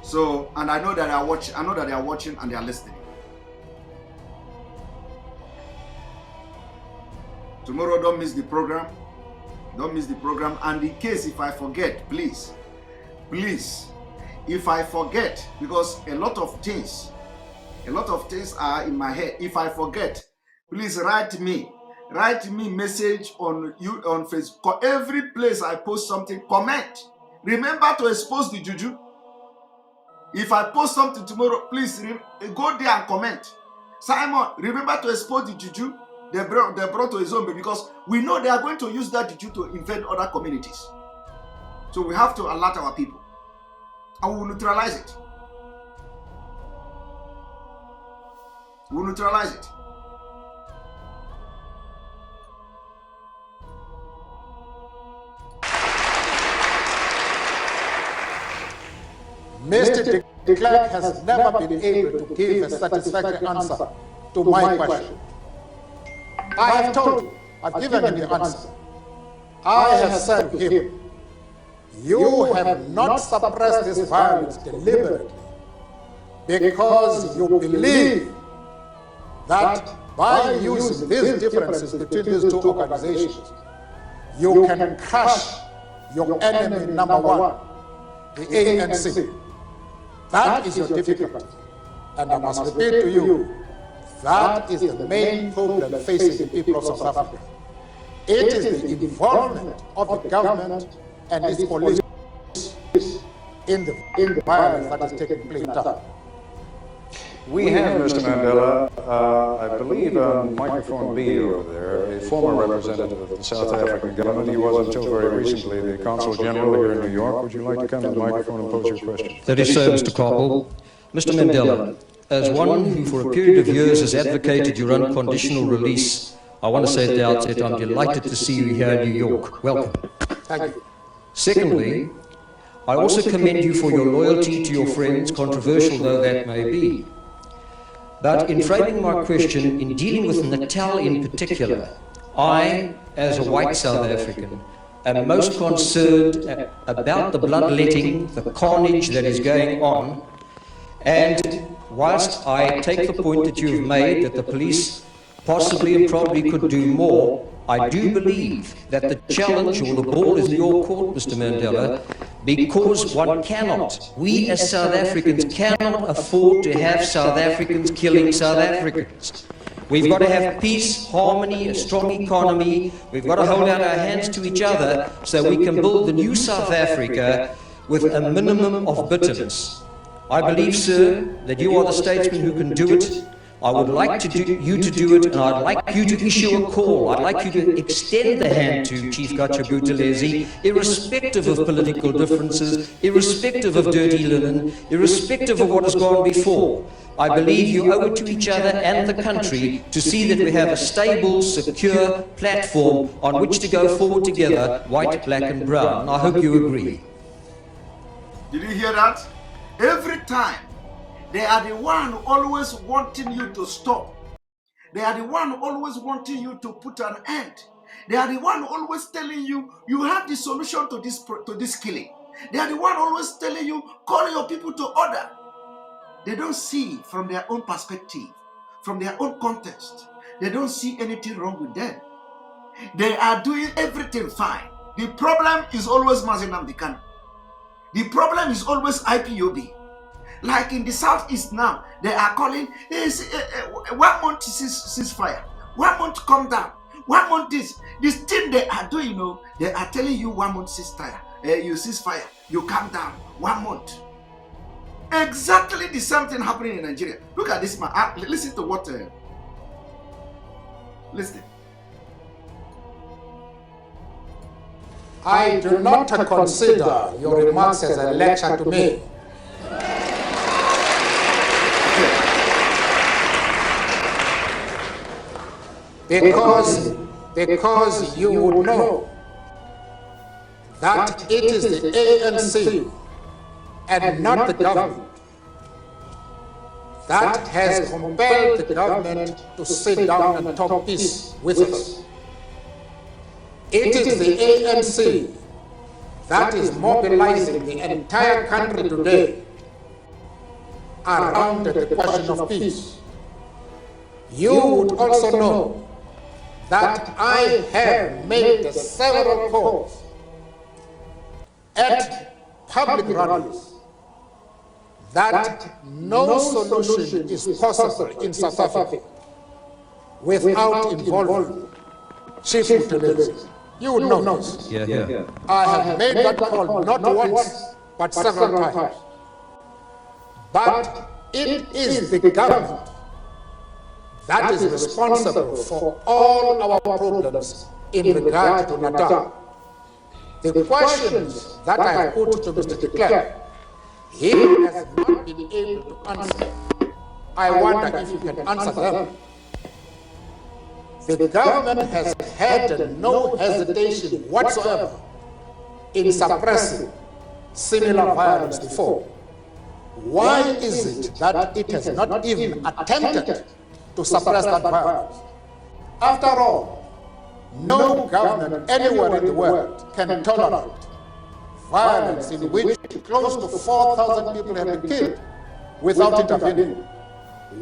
S1: So, and I know that they are watching and they are listening. Tomorrow, don't miss the program. Don't miss the program. And in case if I forget, please, if I forget, because a lot of things are in my head. If I forget, please write me message on Facebook. Every place I post something, comment. Remember to expose the juju. If I post something tomorrow, please go there and comment. Simon, remember to expose the juju they brought to Izombe, because we know they are going to use that juju to invade other communities. So we have to alert our people. And we will neutralize it. We will neutralize it.
S5: Mr. de Klerk has never been able to give a satisfactory answer to my question. I have told you, I've given him the answer. I have said to him, you have not suppressed this violence deliberately because you believe that by using these differences between these two organizations, you can crush your enemy number one, the ANC. That is your difficulty. And I must repeat to you, that is the main problem facing the people of South Africa. It is the involvement of the government and its police in the violence that is taking place now.
S3: We have, Mr. Mandela, I believe on microphone B over there, a former representative of the South African government. He was until very recently the Consul General here in New York. Would you like to come to the microphone and pose your question?
S12: That is so, Mr. Koppel. Mr. Mandela, as one who for a period of years has advocated your unconditional release, I want to say at the outset I'm delighted to see you here in New York. Welcome.
S5: Thank you.
S12: Secondly, I also commend you for your loyalty to your friends, controversial though that may be. But in framing my question, in dealing with Natal in particular, I, as a white South African, am most concerned about the bloodletting, the carnage that is going on. And whilst I take the point that you have made that the police possibly and probably could do more, I do believe that the challenge or the ball is in your court, Mr. Mandela, because one cannot, we as South Africans cannot afford to have South Africans killing South Africans. We've got to have peace, harmony, a strong economy. We've got to hold out our hands to each other so we can build the new South Africa with a minimum of bitterness. I believe, sir, that you are the statesman who can do it. I would like you to do it, and I'd like you to issue a call. I'd like you to extend the hand to Chief Gatsha Buthelezi, irrespective of political differences, irrespective of dirty linen, irrespective of what has gone before. I believe you owe it to each other and the country to see that we have a stable, secure platform on which to go forward together, white, black and brown. I hope you agree.
S1: Did you hear that? Every time, they are the one always wanting you to stop. They are the one always wanting you to put an end. They are the one always telling you, you have the solution to this killing. They are the one always telling you, call your people to order. They don't see from their own perspective, from their own context. They don't see anything wrong with them. They are doing everything fine. The problem is always Nnamdi Kanu. The problem is always IPOB. Like in the southeast now, they are calling 1 month ceasefire, 1 month calm down, 1 month this. This thing they are doing, they are telling you 1 month ceasefire, you ceasefire, you calm down, 1 month. Exactly the same thing happening in Nigeria. Look at this man. Listen to what. Listen.
S5: I do not consider your remarks as a lecture to me. Because you would know that it is the ANC and not the government that has compelled the government to sit down and talk peace with us. It is the ANC that is mobilizing the entire country today around the question of peace. You would also know that I have made several calls at public rallies that no solution is possible in South Africa without involving Chief Buthelezi. You would know this.
S12: Yeah.
S5: I have made that call not once, but several times. But it is the government that is responsible for all our problems in regard to Natal. The questions that I have put to Mr. de Klerk, he has not been able to answer. I wonder if you can answer them. The government has had no hesitation whatsoever in suppressing similar violence before. Why is it that it has not even attempted to suppress that violence? After all, no government anywhere in the world can tolerate violence in which close to 4,000 people have been killed without intervening.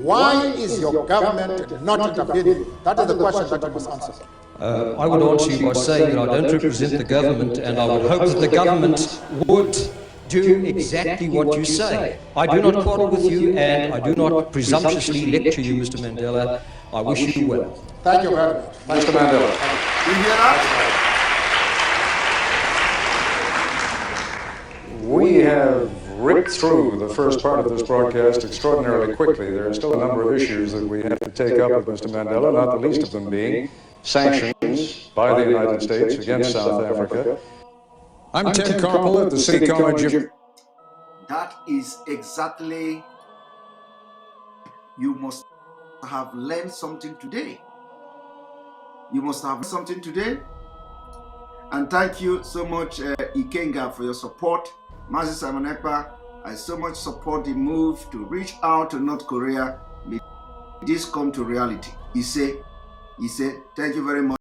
S5: Why is your government not intervening? That is the question that you must answer.
S12: I would answer you by saying that I don't represent the government, and I would hope that the government would do exactly what you say. I do not quarrel with you, and I do not presumptuously lecture you, Mr. Mandela. I wish you well.
S5: Thank you very much.
S9: Mr. Mandela.
S1: You hear that?
S9: We have ripped through the first part of this broadcast extraordinarily quickly. There are still a number of issues that we have to take up with Mr. Mandela, not the least of them being sanctions by the United States against South Africa. I'm Tim Carpel at the City College of...
S1: That is exactly, you must have learned something today. You must have something today. And thank you so much, Ikenga, for your support. Mazi Simon Ekpa, I so much support the move to reach out to North Korea. May this come to reality. He said, thank you very much.